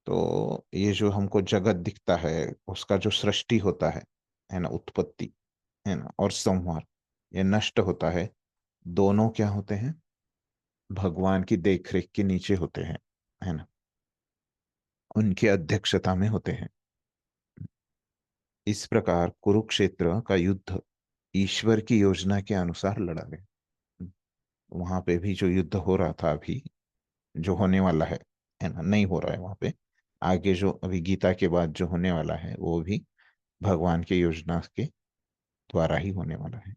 तो ये जो हमको जगत दिखता है उसका जो सृष्टि होता है ना, उत्पत्ति, है ना, और संहार, ये नष्ट होता है, दोनों क्या होते हैं, भगवान की देखरेख के नीचे होते हैं, है ना, उनकी अध्यक्षता में होते हैं। इस प्रकार कुरुक्षेत्र का युद्ध ईश्वर की योजना के अनुसार लड़ा गया। वहां पे भी जो युद्ध हो रहा था अभी, जो होने वाला है ना, नहीं हो रहा है वहां पे, आगे जो अभी गीता के बाद जो होने वाला है वो भी भगवान के योजना के द्वारा ही होने वाला है।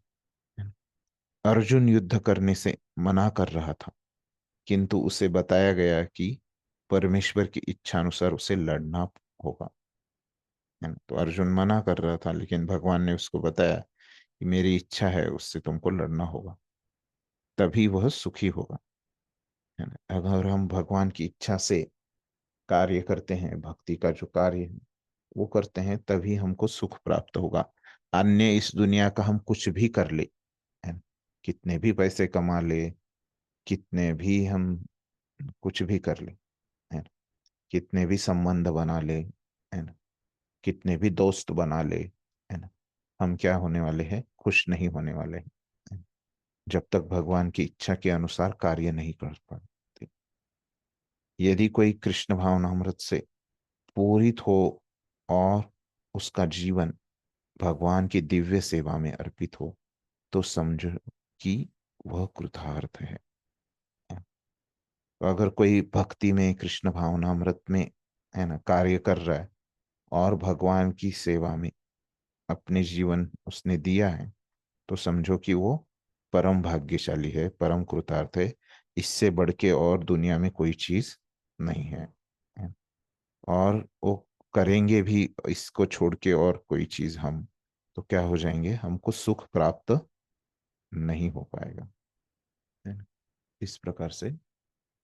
अर्जुन युद्ध करने से मना कर रहा था, किंतु उसे बताया गया कि परमेश्वर की इच्छा अनुसार उसे लड़ना होगा, है ना। तो अर्जुन मना कर रहा था, लेकिन भगवान ने उसको बताया कि मेरी इच्छा है, उससे तुमको लड़ना होगा, तभी वह सुखी होगा, है ना। अगर हम भगवान की इच्छा से कार्य करते हैं, भक्ति का जो कार्य है वो करते हैं, तभी हमको सुख प्राप्त होगा। अन्य इस दुनिया का हम कुछ भी कर ले, है ना, कितने भी पैसे कमा ले, कितने भी हम कुछ भी कर ले, है ना, कितने भी संबंध बना ले, है ना, कितने भी दोस्त बना ले, है ना, हम क्या होने वाले हैं, खुश नहीं होने वाले हैं, है ना, जब तक भगवान की इच्छा के अनुसार कार्य नहीं कर पाते। यदि कोई कृष्ण भावनामृत से पूरित हो और उसका जीवन भगवान की दिव्य सेवा में अर्पित हो, तो समझो कि वह कृतार्थ है। तो अगर कोई भक्ति में, कृष्ण भावनामृत में है ना, कार्य कर रहा है और भगवान की सेवा में अपने जीवन उसने दिया है, तो समझो कि वो परम भाग्यशाली है, परम कृतार्थ है। इससे बढ़ के और दुनिया में कोई चीज नहीं है। और वो करेंगे भी इसको छोड़ के और कोई चीज हम, तो क्या हो जाएंगे, हमको सुख प्राप्त नहीं हो पाएगा, है ना। इस प्रकार से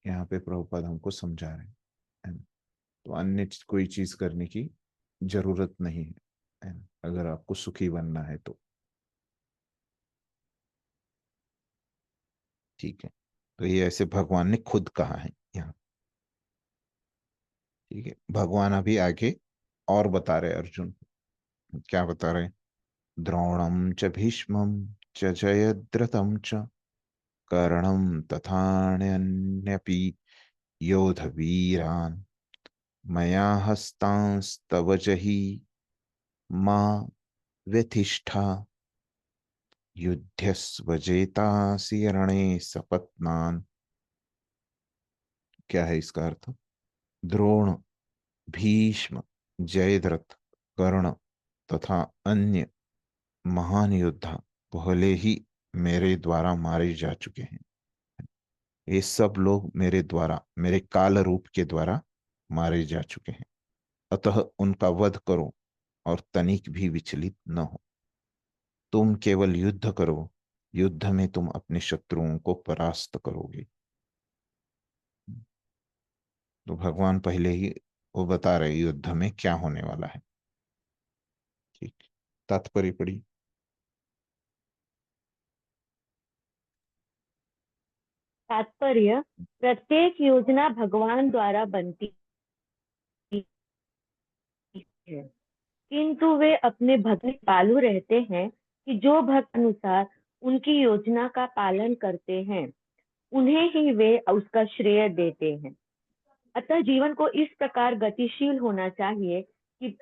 यहाँ पे प्रभुपाद हमको समझा रहे हैं, है ना। तो अन्य कोई चीज करने की जरूरत नहीं है ना, अगर आपको सुखी बनना है तो। ठीक है, तो ये ऐसे भगवान ने खुद कहा है यहाँ। ठीक है, भगवान अभी आगे और बता रहे अर्जुन को। क्या बता रहे, द्रोणम च भीष्मम च जयद्रथम च कर्णम तथान्यपि योधवीरान् मया हस्तांस्तव जहि मा व्यथिष्ठा युध्यस्वजेतासि रणे सपत्नान्। क्या है इसका अर्थ, द्रोण, भीष्म, जयद्रथ, कर्ण तथा अन्य महान योद्धा पहले ही मेरे द्वारा मारे जा चुके हैं। ये सब लोग मेरे द्वारा, मेरे काल रूप के द्वारा मारे जा चुके हैं। अतः उनका वध करो और तनिक भी विचलित न हो। तुम केवल युद्ध करो, युद्ध में तुम अपने शत्रुओं को परास्त करोगे। तो भगवान पहले ही वो बता रहे युद्ध में क्या होने वाला है। ठीक, तात्पर्य पढ़ी। तात्पर्य, प्रत्येक योजना भगवान द्वारा बनती है, किंतु वे अपने भक्त में पालू रहते हैं कि जो भक्त अनुसार उनकी योजना का पालन करते हैं, उन्हें ही वे उसका श्रेय देते हैं। अतः जीवन को इस प्रकार गतिशील होना चाहिए कि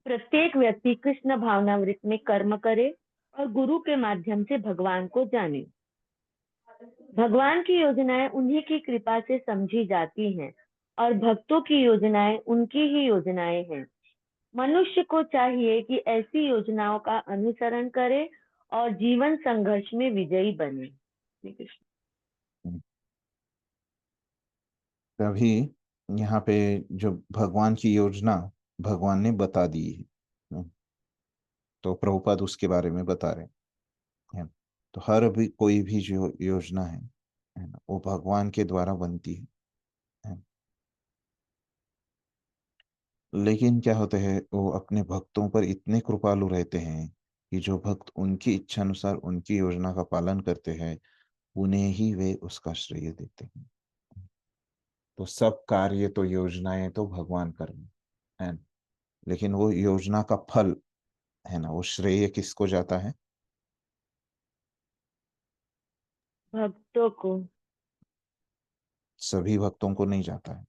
प्रत्येक व्यक्ति कृष्ण भावनामृत में कर्म करे और गुरु के माध्यम से भगवान को जाने। भगवान की योजनाएं उन्हीं की कृपा से समझी जाती हैं और भक्तों की योजनाएं उनकी ही योजनाएं हैं। मनुष्य को चाहिए कि ऐसी योजनाओं का अनुसरण करे और जीवन संघर्ष में विजयी बने। श्री कृष्ण। तभी यहाँ पे जो भगवान की योजना भगवान ने बता दी है, तो प्रभुपाद उसके बारे में बता रहे हैं। तो हर भी कोई भी जो योजना है ना, वो भगवान के द्वारा बनती है। लेकिन क्या होते हैं, वो अपने भक्तों पर इतने कृपालु रहते हैं कि जो भक्त उनकी इच्छा अनुसार उनकी योजना का पालन करते हैं, उन्हें ही वे उसका श्रेय देते हैं। तो सब कार्य तो योजनाएं तो भगवान कर रहे हैं, लेकिन वो योजना का फल है ना, वो श्रेय किसको जाता है, भक्तों को। सभी भक्तों को नहीं जाता है।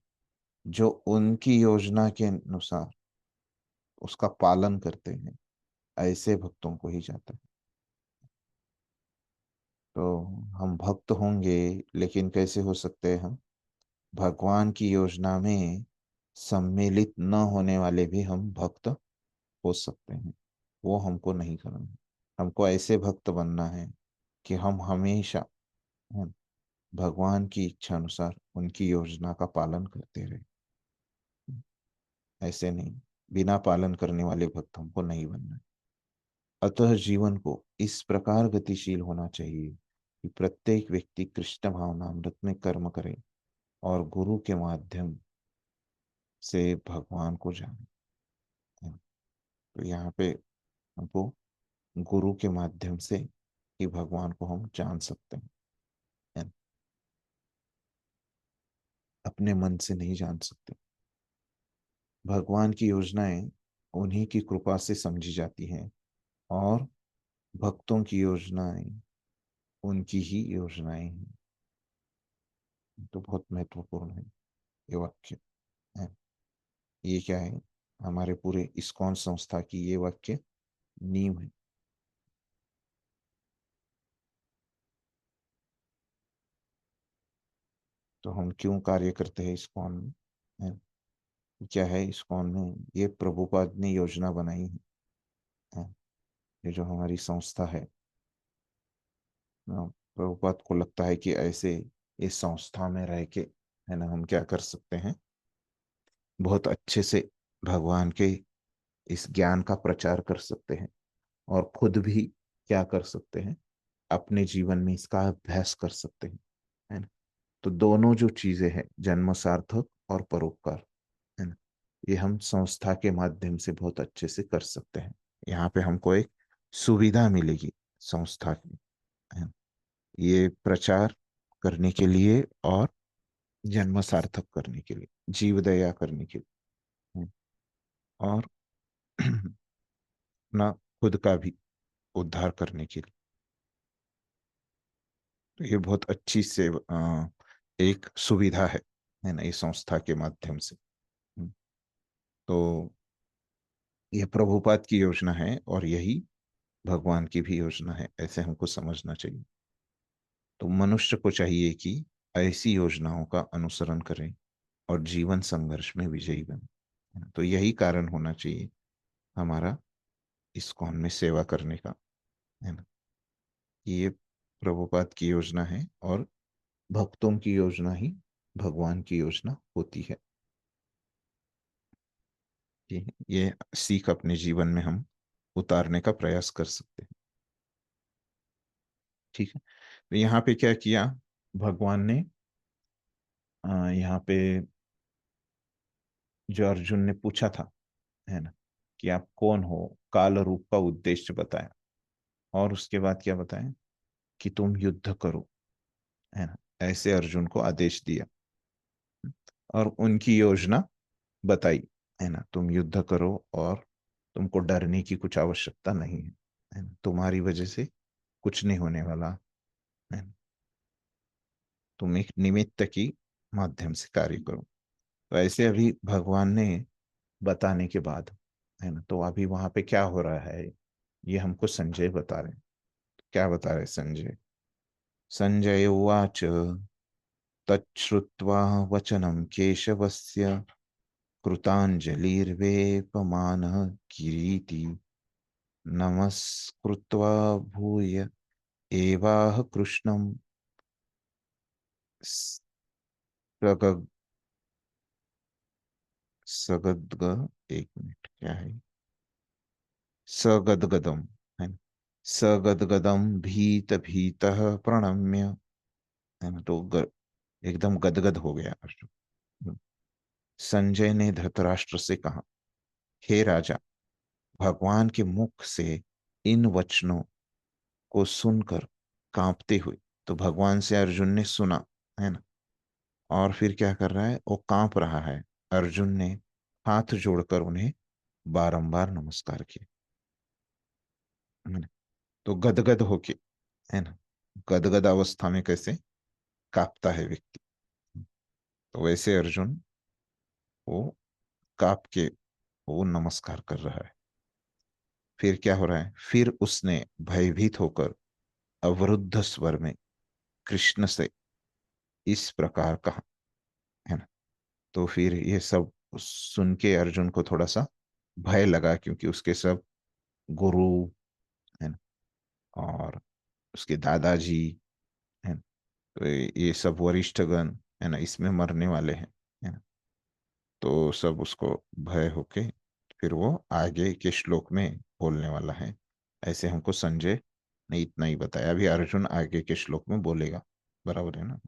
जो उनकी योजना के अनुसार उसका पालन करते हैं, ऐसे भक्तों को ही जाता है। तो हम भक्त होंगे, लेकिन कैसे हो सकते हैं हम, भगवान की योजना में सम्मिलित न होने वाले भी हम भक्त हो सकते हैं। वो हमको नहीं करना है। हमको ऐसे भक्त बनना है कि हम हमेशा, है, भगवान की इच्छा अनुसार उनकी योजना का पालन करते रहे। ऐसे नहीं, बिना पालन करने वाले भक्त हमको नहीं बनना है। अतः जीवन को इस प्रकार गतिशील होना चाहिए कि प्रत्येक व्यक्ति कृष्ण भावनामृत में कर्म करे और गुरु के माध्यम से भगवान को जाने। तो यहाँ पे हमको गुरु के माध्यम से ही भगवान को हम जान सकते हैं, है? अपने मन से नहीं जान सकते। भगवान की योजनाएं उन्हीं की कृपा से समझी जाती हैं और भक्तों की योजनाएं उनकी ही योजनाएं हैं। तो बहुत महत्वपूर्ण है ये वाक्य, है। ये क्या है, हमारे पूरे इस्कॉन संस्था की ये वाक्य नींव है। तो हम क्यों कार्य करते हैं इस्कॉन में, है? क्या है इस्कॉन में, ये प्रभुपाद ने योजना बनाई है। ये जो हमारी संस्था है, प्रभुपाद को लगता है कि ऐसे इस संस्था में रह के, है ना, हम क्या कर सकते हैं, बहुत अच्छे से भगवान के इस ज्ञान का प्रचार कर सकते हैं, और खुद भी क्या कर सकते हैं, अपने जीवन में इसका अभ्यास कर सकते हैं, है ना। तो दोनों जो चीजें हैं, जन्म सार्थक और परोपकार, है ना, ये हम संस्था के माध्यम से बहुत अच्छे से कर सकते हैं। यहाँ पे हमको एक सुविधा मिलेगी संस्था की, है ना, ये प्रचार करने के लिए और जन्म सार्थक करने के लिए, जीव दया करने के लिए, और अपना खुद का भी उद्धार करने के लिए। तो ये बहुत अच्छी से एक सुविधा है ना, इस संस्था के माध्यम से। हम्म, तो ये प्रभुपाद की योजना है, और यही भगवान की भी योजना है, ऐसे हमको समझना चाहिए। तो मनुष्य को चाहिए कि ऐसी योजनाओं का अनुसरण करें और जीवन संघर्ष में विजयी बने, है ना? तो यही कारण होना चाहिए हमारा इस्कॉन में सेवा करने का, है ना। ये प्रभुपाद की योजना है, और भक्तों की योजना ही भगवान की योजना होती है। ये सीख अपने जीवन में हम उतारने का प्रयास कर सकते हैं। ठीक है। तो यहाँ पे क्या किया भगवान ने, यहाँ पे जो अर्जुन ने पूछा था, है ना, कि आप कौन हो, काल रूप का उद्देश्य बताया, और उसके बाद क्या बताया, कि तुम युद्ध करो, है ना, ऐसे अर्जुन को आदेश दिया, और उनकी योजना बताई, है ना, तुम युद्ध करो, और तुमको डरने की कुछ आवश्यकता नहीं है ना, तुम्हारी वजह से कुछ नहीं होने वाला, है ना, तुम एक निमित्त की माध्यम से कार्य करो। तो ऐसे अभी भगवान ने बताने के बाद, है ना, तो अभी वहां पे क्या हो रहा है, ये हमको संजय बता रहे हैं। क्या बता रहे संजय? संजय उवाच तच्छ्रुत्वा वचनं केशवस्य कृताञ्जलिर्वेपमानः किरीटी नमस्कृत्वा भूय एवाह कृष्णं सगद् सगद्ग, एक मिनट, क्या है, सगद्गदम, है ना, सगद्गदम भीत भीतः प्रणम्य, है ना, तो एकदम गदगद हो गया अर्जुन। संजय ने धृतराष्ट्र से कहा, हे राजा, भगवान के मुख से इन वचनों को सुनकर कांपते हुए, तो भगवान से अर्जुन ने सुना, है ना, और फिर क्या कर रहा है, वो कांप रहा है। अर्जुन ने हाथ जोड़कर उन्हें बारंबार नमस्कार किया, है ना। तो गदगद होके, है ना, गदगद अवस्था में कैसे कांपता है व्यक्ति, तो वैसे अर्जुन वो कांप के वो नमस्कार कर रहा है। फिर क्या हो रहा है, फिर उसने भयभीत होकर अवरुद्ध स्वर में कृष्ण से इस प्रकार कहा, है ना। तो फिर ये सब सुन के अर्जुन को थोड़ा सा भय लगा, क्योंकि उसके सब गुरु, है ना, और उसके दादाजी, है ना, तो ये सब वरिष्ठगण, है ना, इसमें मरने वाले हैं, है ना। तो सब उसको भय होके फिर वो आगे के श्लोक में बोलने वाला है। ऐसे हमको संजय ने इतना ही बताया, अभी अर्जुन आगे के श्लोक में बोलेगा, बराबर है ना।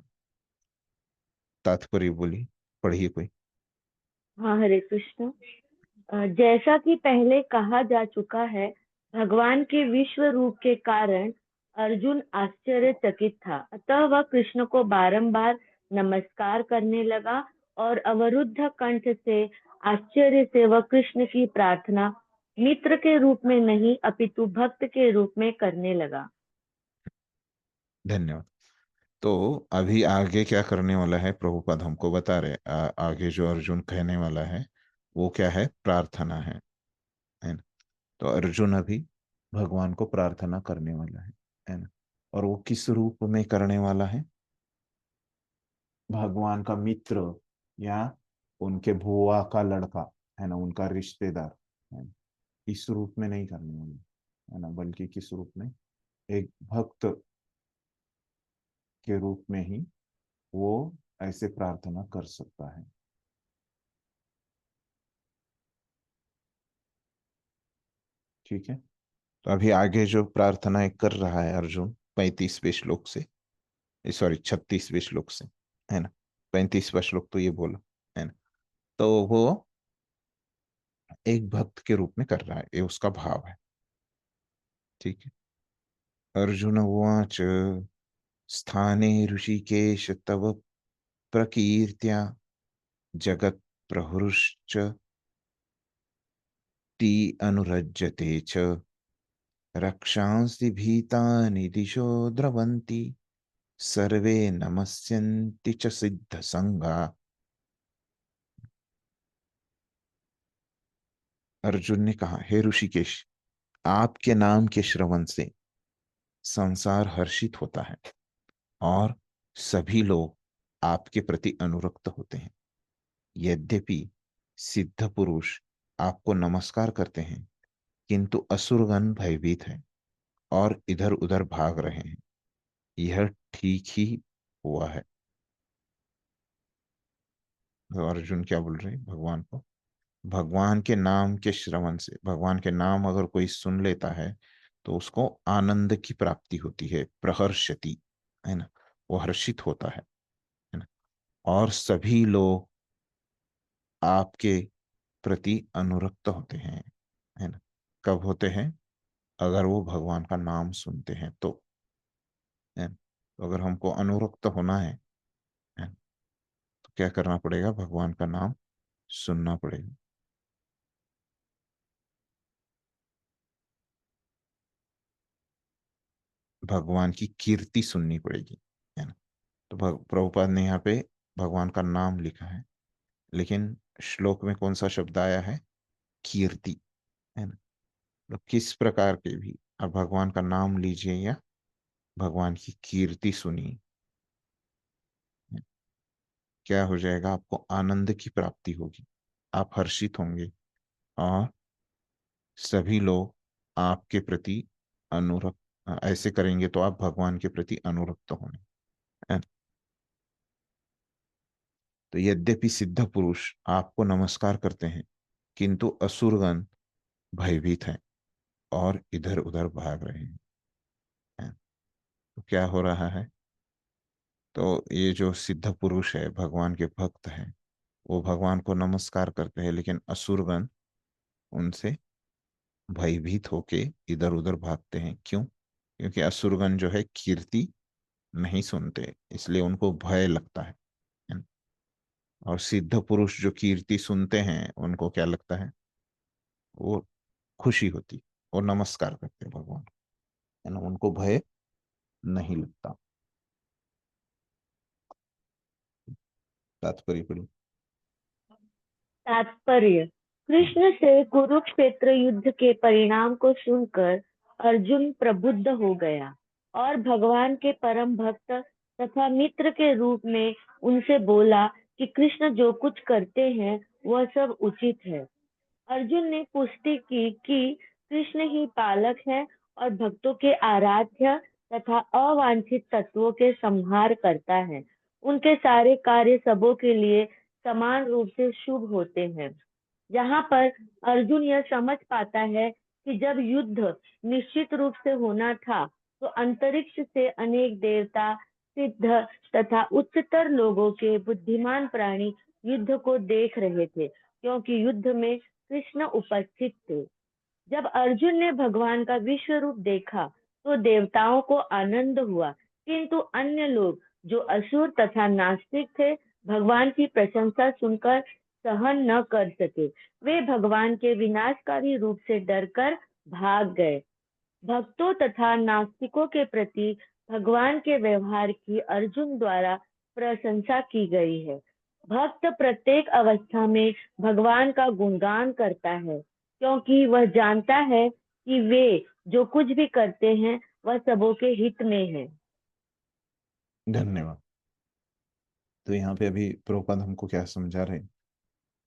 तात्पर्य बोली, पढ़िए कोई। हाँ, हरे कृष्ण। जैसा कि पहले कहा जा चुका है, भगवान के विश्व रूप के कारण अर्जुन आश्चर्यचकित था। अतः वह कृष्ण को बारंबार नमस्कार करने लगा और अवरुद्ध कंठ से आश्चर्य से वह कृष्ण की प्रार्थना मित्र के रूप में नहीं अपितु भक्त के रूप में करने लगा। धन्यवाद। तो अभी आगे क्या करने वाला है प्रभुपाद हमको बता रहे, आगे जो अर्जुन कहने वाला है वो क्या है, प्रार्थना है ना। तो अर्जुन अभी भगवान को प्रार्थना करने वाला है ना, और वो किस रूप में करने वाला है, भगवान का मित्र या उनके बुआ का लड़का, है ना, उनका रिश्तेदार, है ना, इस रूप में नहीं करनी उन्हें, है ना, बल्कि किस रूप में, एक भक्त के रूप में ही वो ऐसे प्रार्थना कर सकता है। ठीक है। तो अभी आगे जो प्रार्थना कर रहा है अर्जुन 35वें श्लोक से, सॉरी 36वें श्लोक से, है ना, 35वां श्लोक तो ये बोला, है ना, तो वो एक भक्त के रूप में कर रहा है, ये उसका भाव है। ठीक है। अर्जुन उवाच स्थाने ऋषिकेश तव प्रकीर्त्या जगत प्रहृष्ट ती अनुरज्यते च रक्षांसि भीतानि दिशो द्रवन्ति सर्वे नमस्यन्ति च सिद्ध संगा। अर्जुन ने कहा, हे ऋषिकेश, आपके नाम के श्रवण से संसार हर्षित होता है और सभी लोग आपके प्रति अनुरक्त होते हैं। यद्यपि सिद्ध पुरुष आपको नमस्कार करते हैं, किंतु असुरगण भयभीत हैं और इधर उधर भाग रहे हैं। यह ठीक ही हुआ है। तो अर्जुन क्या बोल रहे हैं भगवान को, भगवान के नाम के श्रवण से, भगवान के नाम अगर कोई सुन लेता है तो उसको आनंद की प्राप्ति होती है, प्रहर्षति, है ना, वो हर्षित होता है ना, और सभी लोग आपके प्रति अनुरक्त होते हैं, है ना। कब होते हैं? अगर वो भगवान का नाम सुनते हैं तो, है ना? तो अगर हमको अनुरक्त होना है ना, तो क्या करना पड़ेगा? भगवान का नाम सुनना पड़ेगा। भगवान की कीर्ति सुननी पड़ेगी, है ना। तो प्रभुपाद ने यहाँ पे भगवान का नाम लिखा है, लेकिन श्लोक में कौन सा शब्द आया है? कीर्ति, है ना। तो किस प्रकार के भी आप भगवान का नाम लीजिए या भगवान की कीर्ति सुनिए, क्या हो जाएगा? आपको आनंद की प्राप्ति होगी, आप हर्षित होंगे और सभी लोग आपके प्रति अनुरक्त, ऐसे करेंगे तो आप भगवान के प्रति अनुरक्त होंगे, है ना? तो यद्यपि सिद्ध पुरुष आपको नमस्कार करते हैं, किंतु असुरगण भयभीत हैं और इधर उधर भाग रहे हैं, है? तो क्या हो रहा है? तो ये जो सिद्ध पुरुष है, भगवान के भक्त हैं, वो भगवान को नमस्कार करते हैं, लेकिन असुरगण उनसे भयभीत होके इधर उधर भागते हैं। क्यों? क्योंकि असुरगण जो है कीर्ति नहीं सुनते, इसलिए उनको भय लगता है ना? और सिद्ध पुरुष जो कीर्ति सुनते हैं, उनको क्या लगता है? वो खुशी होती, और नमस्कार करते हैं भगवान को, है ना, उनको भय नहीं लगता। तात्पर्य पढ़ी। तात्पर्य। कृष्ण से कुरुक्षेत्र युद्ध के परिणाम को सुनकर अर्जुन प्रबुद्ध हो गया और भगवान के परम भक्त तथा मित्र के रूप में उनसे बोला कि कृष्ण जो कुछ करते हैं वह सब उचित है। अर्जुन ने पुष्टि की कि कृष्ण ही पालक है और भक्तों के आराध्य तथा अवांछित तत्वों के संहार करता है। उनके सारे कार्य सबों के लिए समान रूप से शुभ होते हैं। यहाँ पर अर्जुन यह समझ पाता है कि जब युद्ध निश्चित रूप से होना था, तो अंतरिक्ष से अनेक देवता, सिद्ध तथा उच्चतर लोगों के बुद्धिमान प्राणी युद्ध को देख रहे थे, क्योंकि युद्ध में कृष्ण उपस्थित थे। जब अर्जुन ने भगवान का विश्व रूप देखा तो देवताओं को आनंद हुआ, किंतु अन्य लोग जो असुर तथा नास्तिक थे, भगवान की प्रशंसा सुनकर सहन न कर सके। वे भगवान के विनाशकारी रूप से डरकर भाग गए। भक्तों तथा नास्तिकों के प्रति भगवान के व्यवहार की अर्जुन द्वारा प्रशंसा की गई है। भक्त प्रत्येक अवस्था में भगवान का गुणगान करता है, क्योंकि वह जानता है कि वे जो कुछ भी करते हैं वह सबों के हित में है। धन्यवाद। तो यहाँ पे अभी प्रभुपाद हमको क्या समझा रहे हैं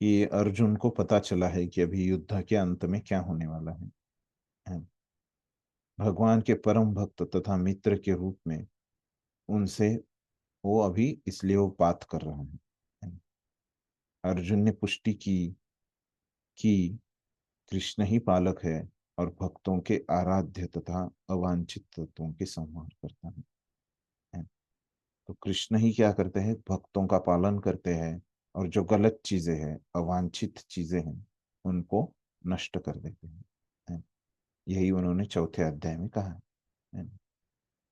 कि अर्जुन को पता चला है कि अभी युद्ध के अंत में क्या होने वाला है। भगवान के परम भक्त तथा मित्र के रूप में उनसे वो अभी इसलिए वो बात कर रहा है। अर्जुन ने पुष्टि की कि कृष्ण ही पालक है और भक्तों के आराध्य तथा अवांछित तत्वों के संहार करता है। तो कृष्ण ही क्या करते हैं, भक्तों का पालन करते हैं और जो गलत चीजें हैं, अवांछित चीजें हैं, उनको नष्ट कर देते हैं। यही उन्होंने चौथे अध्याय में कहा है।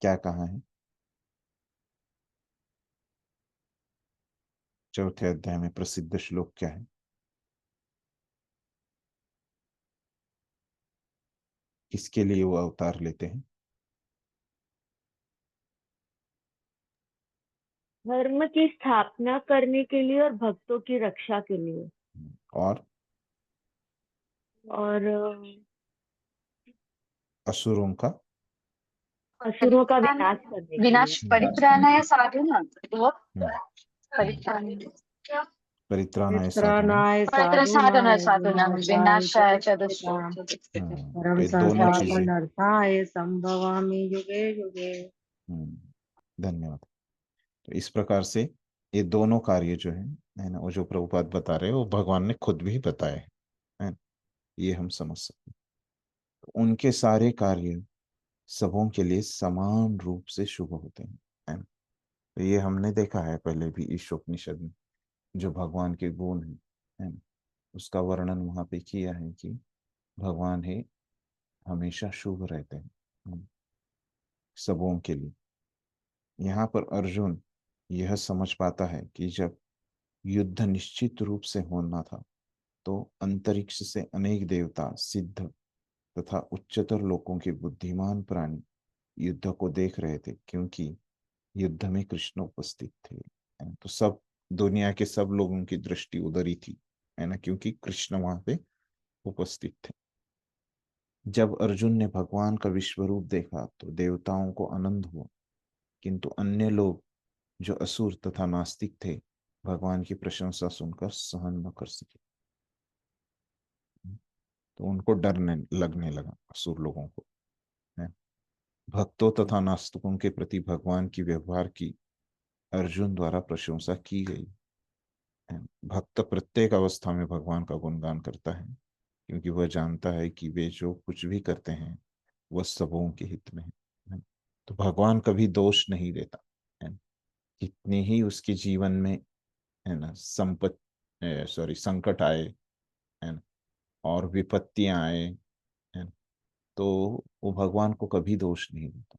क्या कहा है चौथे अध्याय में? प्रसिद्ध श्लोक क्या है? किसके लिए वो अवतार लेते हैं? धर्म की स्थापना करने के लिए और भक्तों की रक्षा के लिए, और और असुरों का असुरों का विनाश करने के लिए। विनाश परित्राणाय साधूनां, तो हम्म, हम्म, परित्राण परित्राणाय साधुनां। परित्राणाय साधना साधूनां साधना विनाशाय च विनाशाय च दुष्कृतां तो परम ये दोनों चीजें। संस्थापनार्थाय संभवामि युगे युगे। धन्यवाद। तो इस प्रकार से ये दोनों कार्य जो है ना, वो जो प्रभुपाद बता रहे हैं वो भगवान ने खुद भी बताए हैं। ये हम समझ सकते हैं। तो उनके सारे कार्य सबों के लिए समान रूप से शुभ होते हैं, है ना। तो ये हमने देखा है पहले भी ईशोपनिषद में, जो भगवान के गुण है ना, उसका वर्णन वहां पे किया है कि भगवान है हमेशा शुभ रहते हैं, सबों के लिए। यहाँ पर अर्जुन यह समझ पाता है कि जब युद्ध निश्चित रूप से होना था तो अंतरिक्ष से अनेक देवता, सिद्ध तथा उच्चतर लोकों के बुद्धिमान प्राणी युद्ध को देख रहे थे, क्योंकि युद्ध में कृष्ण उपस्थित थे, है ना। तो सब दुनिया के सब लोगों की दृष्टि उधर ही थी, है ना, क्योंकि कृष्ण वहां पे उपस्थित थे। जब अर्जुन ने भगवान का विश्व रूप देखा तो देवताओं को आनंद हुआ, किंतु अन्य लोग जो असुर तथा नास्तिक थे भगवान की प्रशंसा सुनकर सहन न कर सके। तो उनको डरने लगने लगा असुर लोगों को, है। भक्तों तथा नास्तिकों के प्रति भगवान की व्यवहार की अर्जुन द्वारा प्रशंसा की गई है। भक्त प्रत्येक अवस्था में भगवान का गुणगान करता है, क्योंकि वह जानता है कि वे जो कुछ भी करते हैं वह सबों के हित में है। तो भगवान कभी दोष नहीं देता है। कितनी ही उसके जीवन में, है ना, संकट आए, है ना, और विपत्तियां आए, है ना, तो वो भगवान को कभी दोष नहीं देता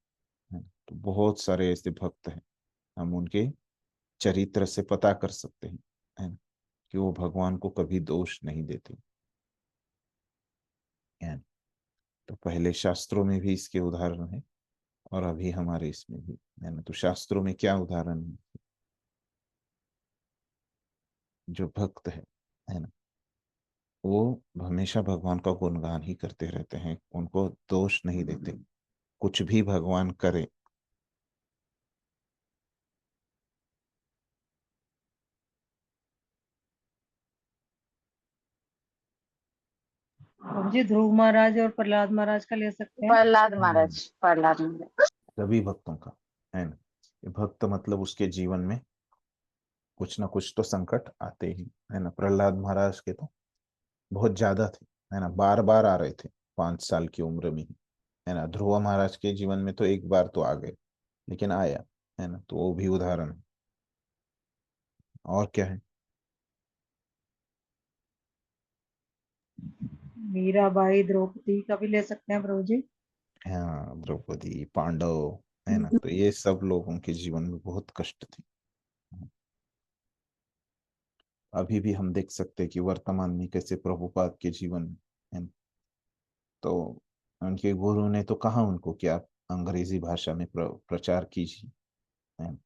है। तो बहुत सारे ऐसे भक्त हैं, हम उनके चरित्र से पता कर सकते हैं, है ना, कि वो भगवान को कभी दोष नहीं देते हैं। तो पहले शास्त्रों में भी इसके उदाहरण है और अभी हमारे इसमें भी, है ना। तो शास्त्रों में क्या उदाहरण है? जो भक्त है ना, वो हमेशा भगवान का गुणगान ही करते रहते हैं, उनको दोष नहीं देते, कुछ भी भगवान करे। अब जी ध्रुव महाराज और प्रहलाद महाराज का ले सकते हैं। प्रहलाद महाराज, प्रहलाद महाराज। सभी भक्तों का, है ना। ये भक्त मतलब उसके जीवन में कुछ ना कुछ तो संकट आते ही, है ना। प्रहलाद महाराज के तो बहुत ज्यादा थे, है ना, बार बार आ रहे थे 5 साल की उम्र में ही, है ना। ध्रुव महाराज के जीवन में तो एक बार तो आ गए, लेकिन आया, है ना। तो वो भी उदाहरण है। और क्या है? मीराबाई, द्रौपदी का भी ले सकते हैं प्रभु जी। हाँ, द्रौपदी, पांडव, है ना। तो ये सब लोगों के जीवन में बहुत कष्ट थे। अभी भी हम देख सकते हैं कि वर्तमान में कैसे प्रभुपाद के जीवन में, है ना, तो उनके गुरु ने तो कहा उनको कि आप अंग्रेजी भाषा में प्रचार कीजिए, है ना।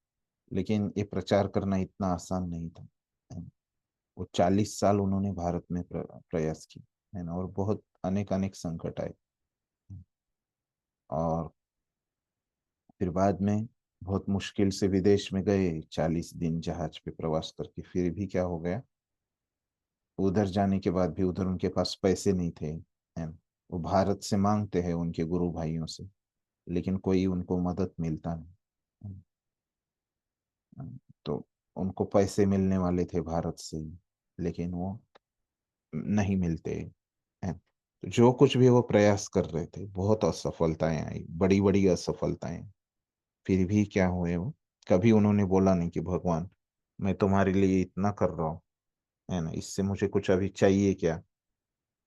लेकिन ये प्रचार करना इतना आसान नहीं था, है ना। वो 40 साल उन्होंने भारत में प्रयास किया, है ना, और बहुत अनेक अनेक संकट आए। और फिर बाद में बहुत मुश्किल से विदेश में गए, 40 दिन जहाज पे प्रवास करके, फिर भी क्या हो गया, उधर जाने के बाद भी उधर उनके पास पैसे नहीं थे, है ना। वो भारत से मांगते हैं उनके गुरु भाइयों से, लेकिन कोई उनको मदद मिलता नहीं, है ना। तो उनको पैसे मिलने वाले थे भारत से ही, लेकिन वो नहीं मिलते, है। तो जो कुछ भी वो प्रयास कर रहे थे, बहुत असफलताएं आई, बड़ी बड़ी असफलताएं। फिर भी क्या हुए वो, कभी उन्होंने बोला नहीं कि भगवान मैं तुम्हारे लिए इतना कर रहा हूँ, है ना, इससे मुझे कुछ अभी चाहिए क्या,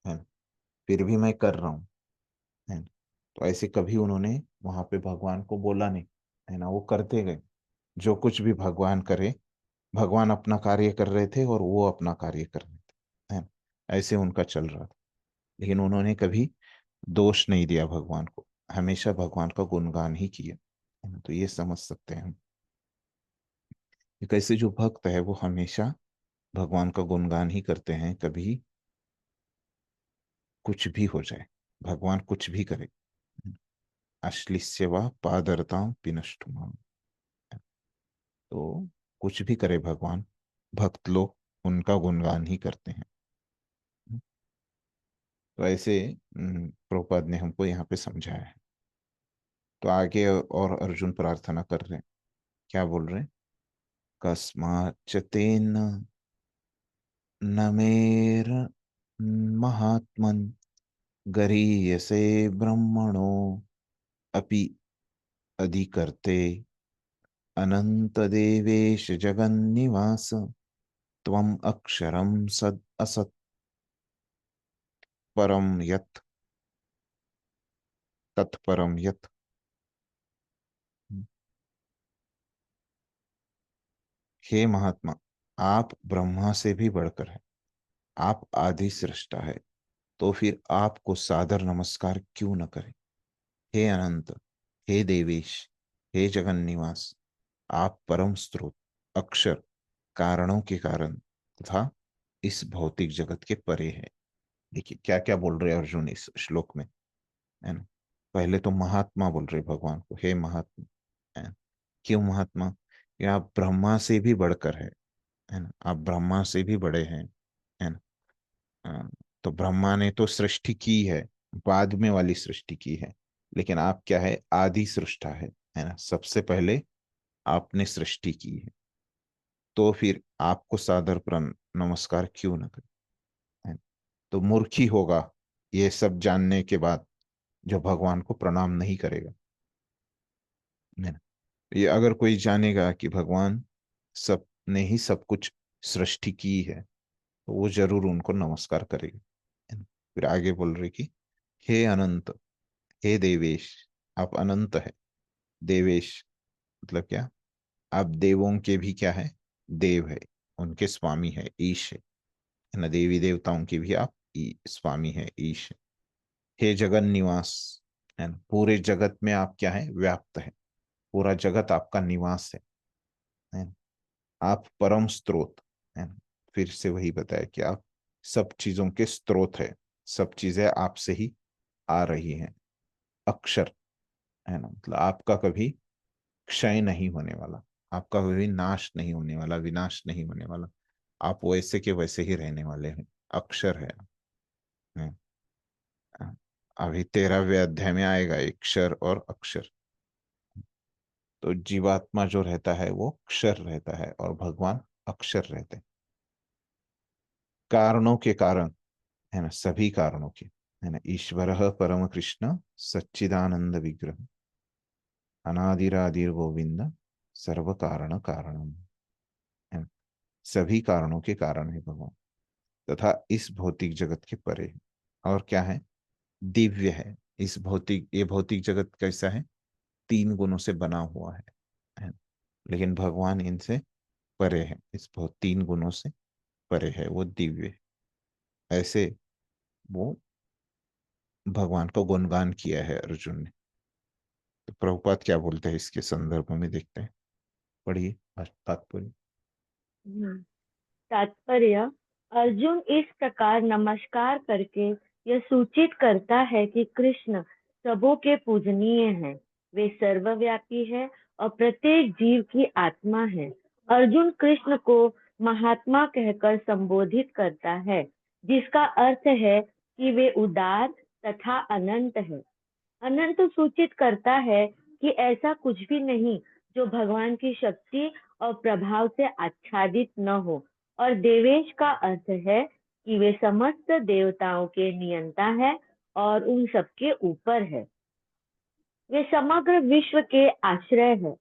है ना, फिर भी मैं कर रहा हूँ, है ना। तो ऐसे कभी उन्होंने वहां पे भगवान को बोला नहीं, है ना, वो करते गए। जो कुछ भी भगवान करे, भगवान अपना कार्य कर रहे थे और वो अपना कार्य कर रहे थे, है ना। ऐसे उनका चल रहा था, लेकिन उन्होंने कभी दोष नहीं दिया भगवान को, हमेशा भगवान का गुणगान ही किया, है ना। तो ये समझ सकते हैं हम कि कैसे जो भक्त है वो हमेशा भगवान का गुणगान ही करते हैं, कभी कुछ भी हो जाए, भगवान कुछ भी करे। अश्लिष्य व पादरतां पिनष्टुमा, तो कुछ भी करे भगवान, भक्त लोग उनका गुणगान ही करते हैं। तो ऐसे प्रभुपाद ने हमको यहाँ पे समझाया है। तो आगे और अर्जुन प्रार्थना कर रहे हैं, क्या बोल रहे हैं, कस्माच्च तेन न मेर महात्मन् गरीयसे ब्रह्मणो अपि अधिकर्ते अनंत देवेश जगन्निवास त्वम अक्षरम सद असत् परम यत् तत्परम यत्। हे महात्मा, आप ब्रह्मा से भी बढ़कर है, आप आदि सृष्टा है, तो फिर आपको सादर नमस्कार क्यों न करें। हे अनंत, हे देवेश, हे जगन निवास, आप परम स्रोत, अक्षर, कारणों के कारण तथा इस भौतिक जगत के परे है। देखिए क्या क्या बोल रहे हैं अर्जुन इस श्लोक में, है ना। पहले तो महात्मा बोल रहे भगवान को, हे महात्मा, है ना? क्यों महात्मा, ये आप ब्रह्मा से भी बढ़कर है ना, आप ब्रह्मा से भी बड़े हैं, है ना। हाँ, तो ब्रह्मा ने तो सृष्टि की है, बाद में वाली सृष्टि की है, लेकिन आप क्या है, आदि सृष्टा है ना, सबसे पहले आपने सृष्टि की है, तो फिर आपको सादर नमस्कार क्यों न करें, है ना? तो मूर्ख ही होगा ये सब जानने के बाद जो भगवान को प्रणाम नहीं करेगा, है ना। ये अगर कोई जानेगा कि भगवान सब ने ही सब कुछ सृष्टि की है, तो वो जरूर उनको नमस्कार करेगा, है ना। फिर आगे बोल रहे कि हे अनंत, हे देवेश, आप अनंत है, देवेश मतलब क्या, आप देवों के भी क्या है, देव है, उनके स्वामी है, ईश है ना, देवी देवताओं के भी आप स्वामी है, ईश है। हे जगन निवास, है ना, पूरे जगत में आप क्या है, व्याप्त है, पूरा जगत आपका निवास है ना। आप परम स्रोत, है ना, फिर से वही बताया कि आप सब चीजों के स्रोत है, सब चीजें आपसे ही आ रही हैं। अक्षर, है ना, मतलब आपका कभी क्षय नहीं होने वाला, आपका कभी नाश नहीं होने वाला, विनाश नहीं होने वाला, आप वैसे के वैसे ही रहने वाले हैं, अक्षर है। अभी 13वें अध्याय में आएगा एक क्षर और अक्षर। तो जीवात्मा जो रहता है वो क्षर रहता है और भगवान अक्षर रहते हैं, कारणों के कारण, है ना, सभी कारणों के, है ना। ईश्वर परम कृष्ण सच्चिदानंद विग्रह अनादिरादिर गोविंद सर्व कारण कारणम, है ना। सभी कारणों के कारण है भगवान, तथा इस भौतिक जगत के परे है। और क्या है, दिव्य है। इस भौतिक, ये भौतिक जगत कैसा है, 3 गुणों से बना हुआ है ना? लेकिन भगवान इनसे परे है, इस बहुत 3 गुणों से परे है, वो दिव्य है। ऐसे वो भगवान का गुणगान किया है अर्जुन ने। तो प्रभुपाद क्या बोलते हैं इसके संदर्भ में, देखते हैं, पढ़िए तात्पर्य। हम्म। तात्पर्य, अर्जुन इस प्रकार नमस्कार करके यह सूचित करता है कि कृष्ण सबों के पूजनीय हैं, वे सर्वव्यापी है और प्रत्येक जीव की आत्मा है। अर्जुन कृष्ण को महात्मा कहकर संबोधित करता है, जिसका अर्थ है कि वे उदार तथा अनंत है। अनंत सूचित करता है कि ऐसा कुछ भी नहीं जो भगवान की शक्ति और प्रभाव से आच्छादित न हो। और देवेश का अर्थ है कि वे समस्त देवताओं के नियंता है और उन सबके ऊपर है। वे समग्र विश्व के आश्रय है।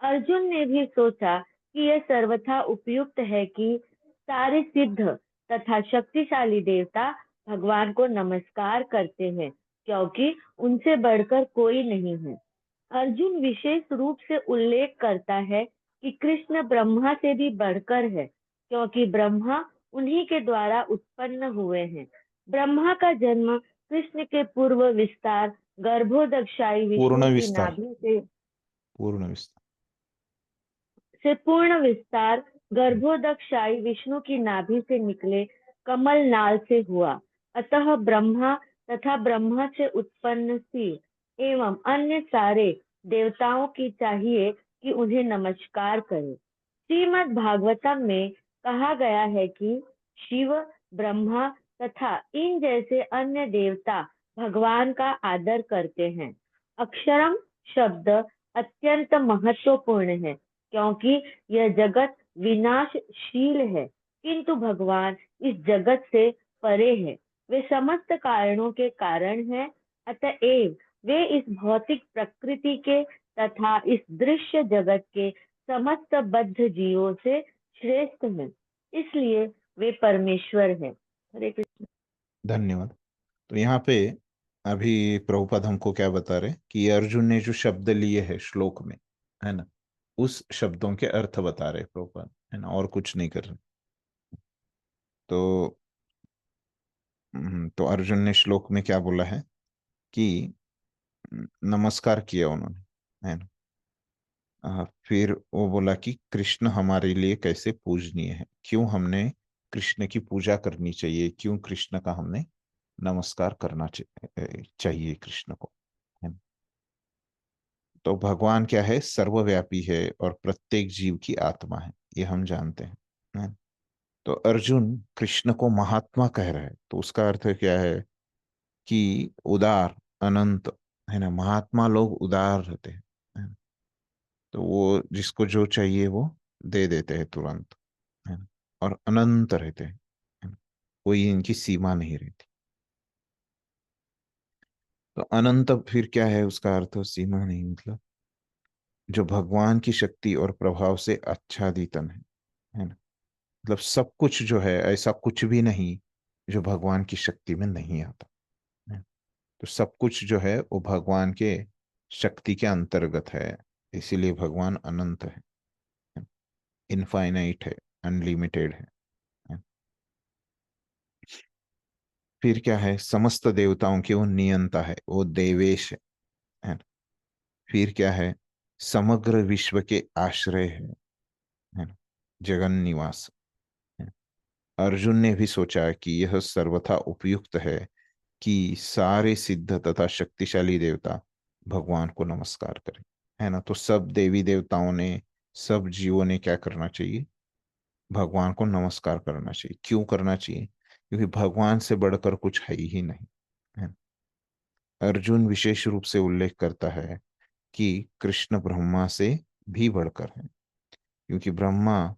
अर्जुन ने भी सोचा कि यह सर्वथा उपयुक्त है कि सारे सिद्ध तथा शक्तिशाली देवता भगवान को नमस्कार करते हैं, क्योंकि उनसे बढ़कर कोई नहीं है। अर्जुन विशेष रूप से उल्लेख करता है कि कृष्ण ब्रह्मा से भी बढ़कर है, क्योंकि ब्रह्मा उन्हीं के द्वारा उत्पन्न हुए हैं। ब्रह्मा का जन्म कृष्ण के पूर्व विस्तार गर्भोदकशायी पूर्ण विष्णु की विस्तार, नाभि से पूर्ण विस्तार। पूर्ण विस्तार गर्भोदकशायी विष्णु की नाभि से निकले कमल नाल से हुआ। अतः ब्रह्मा तथा ब्रह्मा से उत्पन्न शिव एवं अन्य सारे देवताओं की चाहिए कि उन्हें नमस्कार करें। श्रीमद् भागवतम में कहा गया है कि शिव, ब्रह्मा तथा इन जैसे अन्य देवता भगवान का आदर करते हैं। अक्षरम शब्द अत्यंत महत्वपूर्ण है, क्योंकि यह जगत विनाशशील है, किंतु भगवान इस जगत से परे है। वे समस्त कारणों के कारण हैं, अतएव वे इस भौतिक प्रकृति के तथा इस दृश्य जगत के समस्त बद्ध जीवों से श्रेष्ठ हैं। इसलिए वे परमेश्वर हैं। हरे कृष्ण। धन्यवाद। तो यहाँ पे अभी प्रभुपाद हमको क्या बता रहे कि अर्जुन ने जो शब्द लिए हैं श्लोक में, है ना, उस शब्दों के अर्थ बता रहे प्रभुपाद, है ना, और कुछ नहीं कर रहे। तो अर्जुन ने श्लोक में क्या बोला है कि नमस्कार किया उन्होंने, है ना। फिर वो बोला कि कृष्ण हमारे लिए कैसे पूजनीय है, क्यों हमने कृष्ण की पूजा करनी चाहिए, क्यों कृष्ण का हमने नमस्कार करना चाहिए कृष्ण को, है ना। तो भगवान क्या है, सर्वव्यापी है और प्रत्येक जीव की आत्मा है, ये हम जानते हैं, है ना? तो अर्जुन कृष्ण को महात्मा कह रहा है, तो उसका अर्थ क्या है कि उदार, अनंत, है ना। महात्मा लोग उदार रहते हैं, है ना? तो वो जिसको जो चाहिए वो दे देते हैं तुरंत, है ना, और अनंत रहते हैं, है ना? कोई इनकी सीमा नहीं रहती। तो अनंत फिर क्या है, उसका अर्थ सीमा नहीं, मतलब जो भगवान की शक्ति और प्रभाव से आच्छादितन है ना। मतलब सब कुछ जो है, ऐसा कुछ भी नहीं जो भगवान की शक्ति में नहीं आता है। तो सब कुछ जो है वो भगवान के शक्ति के अंतर्गत है, इसीलिए भगवान अनंत है, इनफाइनाइट है, अनलिमिटेड है। फिर क्या है, समस्त देवताओं के वो नियंता है, वो देवेश है ना। फिर क्या है, समग्र विश्व के आश्रय है ना, जगन निवास है। अर्जुन ने भी सोचा कि यह सर्वथा उपयुक्त है कि सारे सिद्ध तथा शक्तिशाली देवता भगवान को नमस्कार करें, है ना। तो सब देवी देवताओं ने, सब जीवों ने क्या करना चाहिए, भगवान को नमस्कार करना चाहिए। क्यों करना चाहिए, क्योंकि भगवान से बढ़कर कुछ है ही नहीं, है। अर्जुन विशेष रूप से उल्लेख करता है कि कृष्ण ब्रह्मा से भी बढ़कर है, क्योंकि ब्रह्मा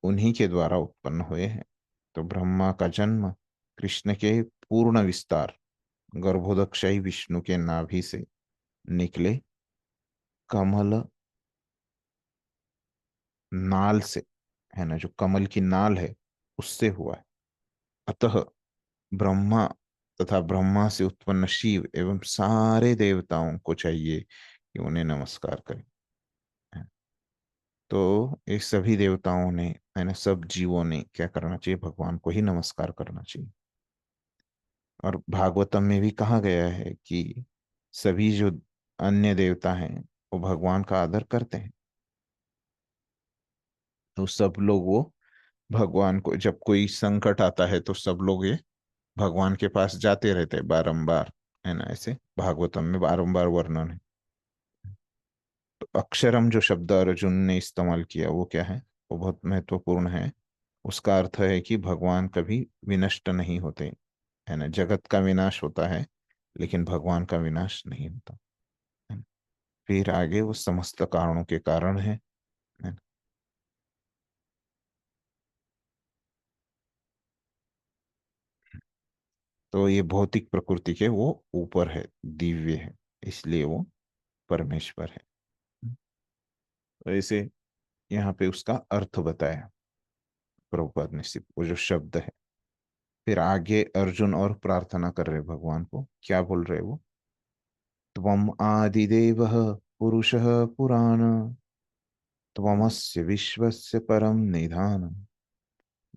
उन्हीं के द्वारा उत्पन्न हुए हैं। तो ब्रह्मा का जन्म कृष्ण के पूर्ण विस्तार गर्भोदकशाही विष्णु के नाभि से निकले कमल नाल से, है ना, जो कमल की नाल है उससे हुआ है। अतः ब्रह्मा तथा ब्रह्मा से उत्पन्न शिव एवं सारे देवताओं को चाहिए कि उन्हें नमस्कार करें, है। तो ये सभी देवताओं ने, है ना, सब जीवों ने क्या करना चाहिए, भगवान को ही नमस्कार करना चाहिए। और भागवतम में भी कहा गया है कि सभी जो अन्य देवता हैं वो भगवान का आदर करते हैं। तो सब लोग वो भगवान को, जब कोई संकट आता है तो सब लोग ये भगवान के पास जाते रहते हैं बारंबार, है ना। ऐसे भागवतम में बारंबार वर्णन है। तो अक्षरम जो शब्द अर्जुन ने इस्तेमाल किया वो क्या है, वो बहुत महत्वपूर्ण है। उसका अर्थ है कि भगवान कभी विनष्ट नहीं होते, है ना। जगत का विनाश होता है लेकिन भगवान का विनाश नहीं होता, है ना। फिर आगे वो समस्त कारणों के कारण है ना। तो ये भौतिक प्रकृति के वो ऊपर है, दिव्य है, इसलिए वो परमेश्वर है। तो ऐसे यहाँ पे उसका अर्थ बताया प्रभुपाद ने, सिर्फ वो जो शब्द है। फिर आगे अर्जुन और प्रार्थना कर रहे भगवान को, क्या बोल रहे वो, त्वम आदिदेवः पुरुषः पुराण, त्वमस्य विश्वस्य परम निधानम्,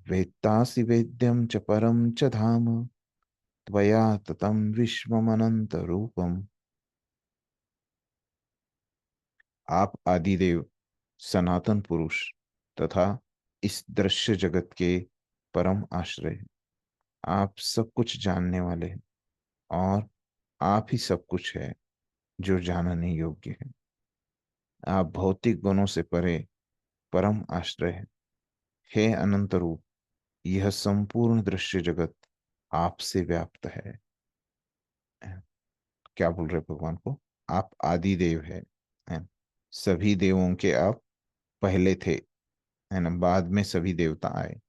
वेत्तासि वेद्यं च परम च धाम, त्वया ततं विश्वमनन्तरूपम्। आप आदिदेव, सनातन पुरुष तथा इस दृश्य जगत के परम आश्रय हैं। आप सब कुछ जानने वाले हैं और आप ही सब कुछ है जो जानने योग्य है। आप भौतिक गुणों से परे परम आश्रय है। हे अनंत रूप, यह संपूर्ण दृश्य जगत आपसे व्याप्त है। क्या बोल रहे भगवान को, आप आदि देव है। सभी देवों के आप पहले थे, है ना, बाद में सभी देवता आए।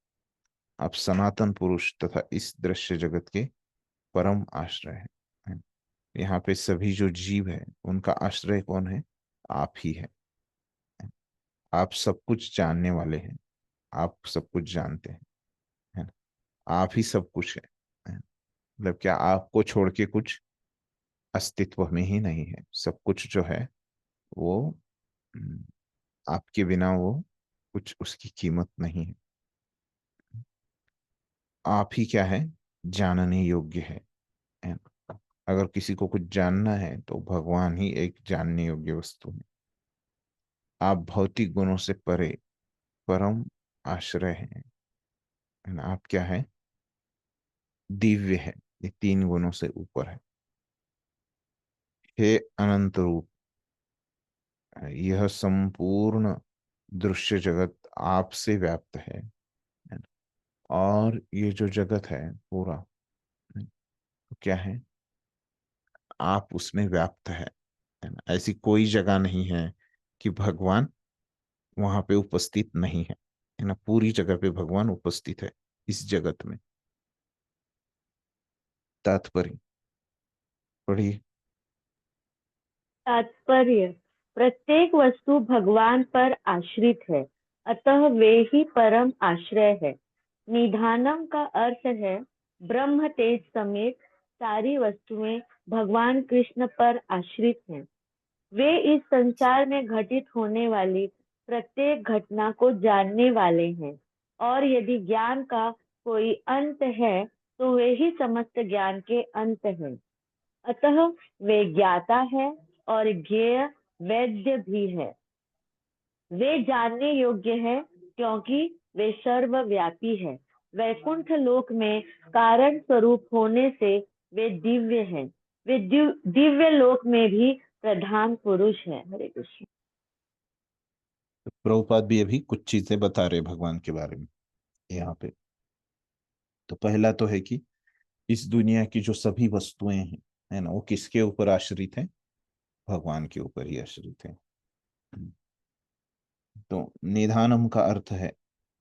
आप सनातन पुरुष तथा इस दृश्य जगत के परम आश्रय है। यहाँ पे सभी जो जीव है उनका आश्रय कौन है, आप ही है। आप सब कुछ जानने वाले हैं, आप सब कुछ जानते हैं, है ना। आप ही सब कुछ है। मतलब क्या आपको छोड़ के कुछ अस्तित्व में ही नहीं है। सब कुछ जो है वो हम्म, आपके बिना वो कुछ उसकी कीमत नहीं है। आप ही क्या है, जानने योग्य है ना? अगर किसी को कुछ जानना है तो भगवान ही एक जानने योग्य वस्तु है। आप भौतिक गुणों से परे परम आश्रय है ना। आप क्या है, दिव्य है, ये तीन गुणों से ऊपर है। हे अनंत रूप, यह संपूर्ण दृश्य जगत आपसे व्याप्त है ना? और ये जो जगत है पूरा, तो क्या है, आप उसमें व्याप्त है ना। ऐसी कोई जगह नहीं है कि भगवान वहां पे उपस्थित नहीं है ना। पूरी जगह पे भगवान उपस्थित है इस जगत में। तात्पर्य पढ़िए। तात्पर्य, प्रत्येक वस्तु भगवान पर आश्रित है, अतः वे ही परम आश्रय है। निधानम का अर्थ है ब्रह्म तेज समेत सारी वस्तुएं भगवान कृष्ण पर आश्रित हैं। वे इस संसार में घटित होने वाली प्रत्येक घटना को जानने वाले हैं, और यदि ज्ञान का कोई अंत है तो वे ही समस्त ज्ञान के अंत हैं। अतः वे ज्ञाता है और ज्ञेय वेद्य भी है। वे जानने योग्य है क्योंकि वे सर्वव्यापी है। वैकुंठ लोक में कारण स्वरूप होने से वे दिव्य हैं। वे दिव्य लोक में भी प्रधान पुरुष है। हरे कृष्ण। तो प्रभुपाद भी अभी कुछ चीजें बता रहे भगवान के बारे में यहाँ पे। तो पहला तो है कि इस दुनिया की जो सभी वस्तुएं हैं, है ना, वो किसके ऊपर आश्रित हैं, भगवान के ऊपर ही आश्रित हैं। तो निधानम का अर्थ है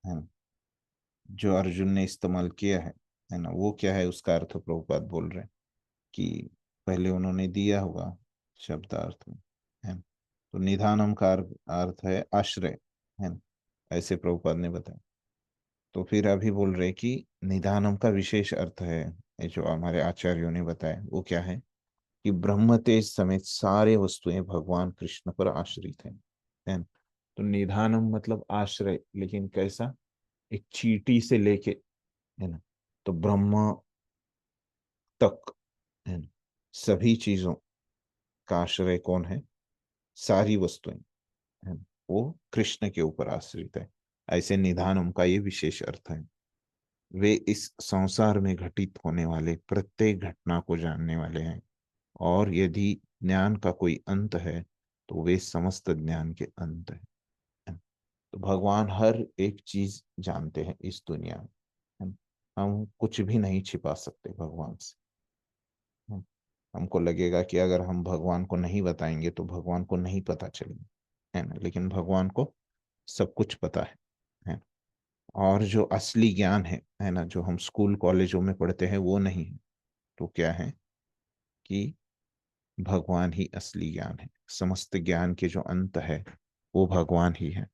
ना, जो अर्जुन ने इस्तेमाल किया है ना, वो क्या है, उसका अर्थ प्रभुपाद बोल रहे हैं कि पहले उन्होंने दिया होगा शब्दार्थ में, है ना। तो निधानम का अर्थ है आश्रय, है ना, ऐसे प्रभुपाद ने बताया। तो फिर अभी बोल रहे कि निधानम का विशेष अर्थ है, ये जो हमारे आचार्यों ने बताया वो क्या है, कि ब्रह्म तेज समेत सारे वस्तुएं भगवान कृष्ण पर आश्रित हैं, है ना। तो निधानम मतलब आश्रय, लेकिन कैसा, एक चींटी से लेके, है ना, तो ब्रह्म तक, है ना, सभी चीजों का आश्रय कौन है, सारी वस्तुएं, है ना, वो कृष्ण के ऊपर आश्रित है। ऐसे निधान उनका ये विशेष अर्थ है। वे इस संसार में घटित होने वाले प्रत्येक घटना को जानने वाले हैं, और यदि ज्ञान का कोई अंत है तो वे समस्त ज्ञान के अंत है। तो भगवान हर एक चीज जानते हैं इस दुनिया में। हम हम कुछ भी नहीं छिपा सकते भगवान से। हम- हमको लगेगा कि अगर हम भगवान को नहीं बताएंगे तो भगवान को नहीं पता चलेगा, है ना, लेकिन भगवान को सब कुछ पता है। और जो असली ज्ञान है ना, जो हम स्कूल कॉलेजों में पढ़ते हैं वो नहीं है। तो क्या है कि भगवान ही असली ज्ञान है। समस्त ज्ञान के जो अंत है वो भगवान ही है।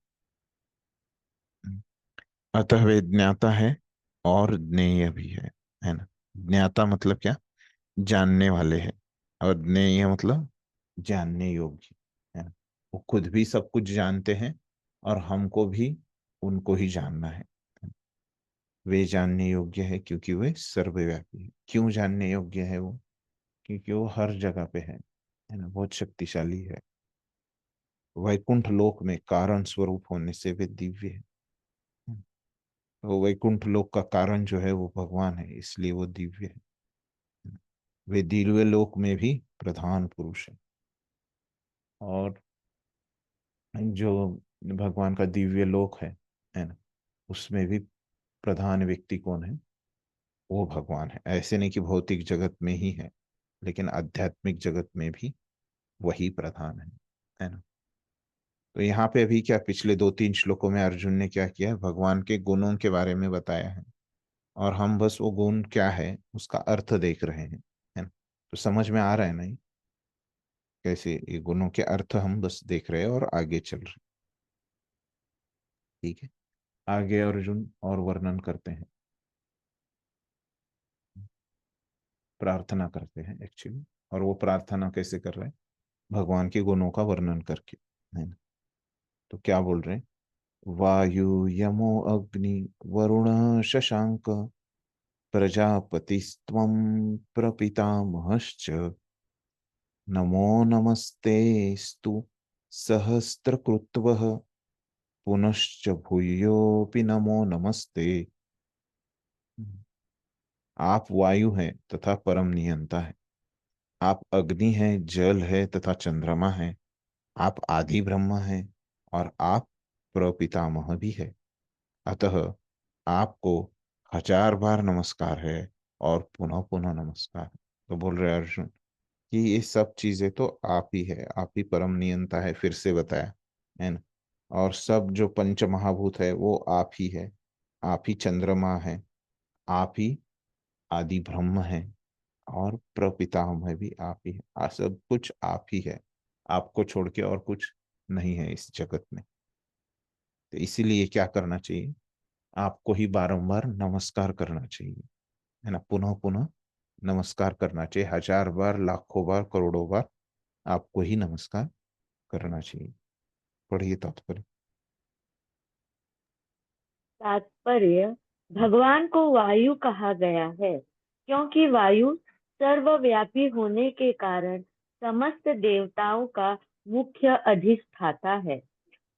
अतः वे ज्ञाता है और ज्ञेय भी है ना। ज्ञाता मतलब क्या? जानने वाले हैं। और ज्ञेय मतलब जानने योग्य, है ना। वो खुद भी सब कुछ जानते हैं और हमको भी उनको ही जानना है। वे जानने योग्य है क्योंकि वे सर्वव्यापी है। क्यों जानने योग्य है वो? क्योंकि वो हर जगह पे है ना, बहुत शक्तिशाली है। वैकुंठ लोक में कारण स्वरूप होने से वे दिव्य है। तो वैकुंठ लोक का कारण जो है वो भगवान है, इसलिए वो दिव्य है। वे दिव्य लोक में भी प्रधान पुरुष है। और जो भगवान का दिव्य लोक है ना, उसमें भी प्रधान व्यक्ति कौन है? वो भगवान है। ऐसे नहीं कि भौतिक जगत में ही है, लेकिन आध्यात्मिक जगत में भी वही प्रधान है ना। तो यहाँ पे अभी क्या, पिछले 2-3 श्लोकों में अर्जुन ने क्या किया है? भगवान के गुणों के बारे में बताया है, और हम बस वो गुण क्या है उसका अर्थ देख रहे हैं, है ना। तो समझ में आ रहा है ना ये? कैसे ये गुणों के अर्थ हम बस देख रहे हैं और आगे चल रहे हैं। ठीक है, आगे अर्जुन और वर्णन करते हैं, प्रार्थना करते हैं एक्चुअली। और वो प्रार्थना कैसे कर रहे हैं? भगवान के गुणों का वर्णन करके, है ना। तो क्या बोल रहे हैं? वायु यमो अग्नि वरुण शशांक प्रजापतिस्त्वं प्रपितामहश्च नमो नमस्तेस्तु सहस्रकृत्वः पुनश्च भूयोऽपि नमो नमस्ते। आप वायु हैं तथा परम नियंता है। आप अग्नि हैं, जल है तथा चंद्रमा है। आप आदि ब्रह्म हैं और आप प्रपितामह भी है। अतः आपको 1000 बार नमस्कार है और पुनः पुनः नमस्कार है। तो बोल रहे अर्जुन कि ये सब चीजें तो आप ही है, आप ही परम नियंता है, फिर से बताया, है ना। और सब जो पंच महाभूत है वो आप ही है। आप ही चंद्रमा है, आप ही आदि ब्रह्म है, और प्रपितामह भी आप ही है। सब कुछ आप ही है। आपको छोड़ के और कुछ नहीं है इस जगत में। तो इसीलिए क्या करना चाहिए? आपको ही बारंबार नमस्कार करना चाहिए, है ना। पुनः पुनः नमस्कार करना चाहिए, 1000 बार, लाखों बार, करोड़ों बार आपको ही नमस्कार करना चाहिए। पढ़िए तात्पर्य। तात्पर्य: भगवान को वायु कहा गया है क्योंकि वायु सर्वव्यापी होने के कारण समस्त देवताओं का मुख्य अधिष्ठाता है।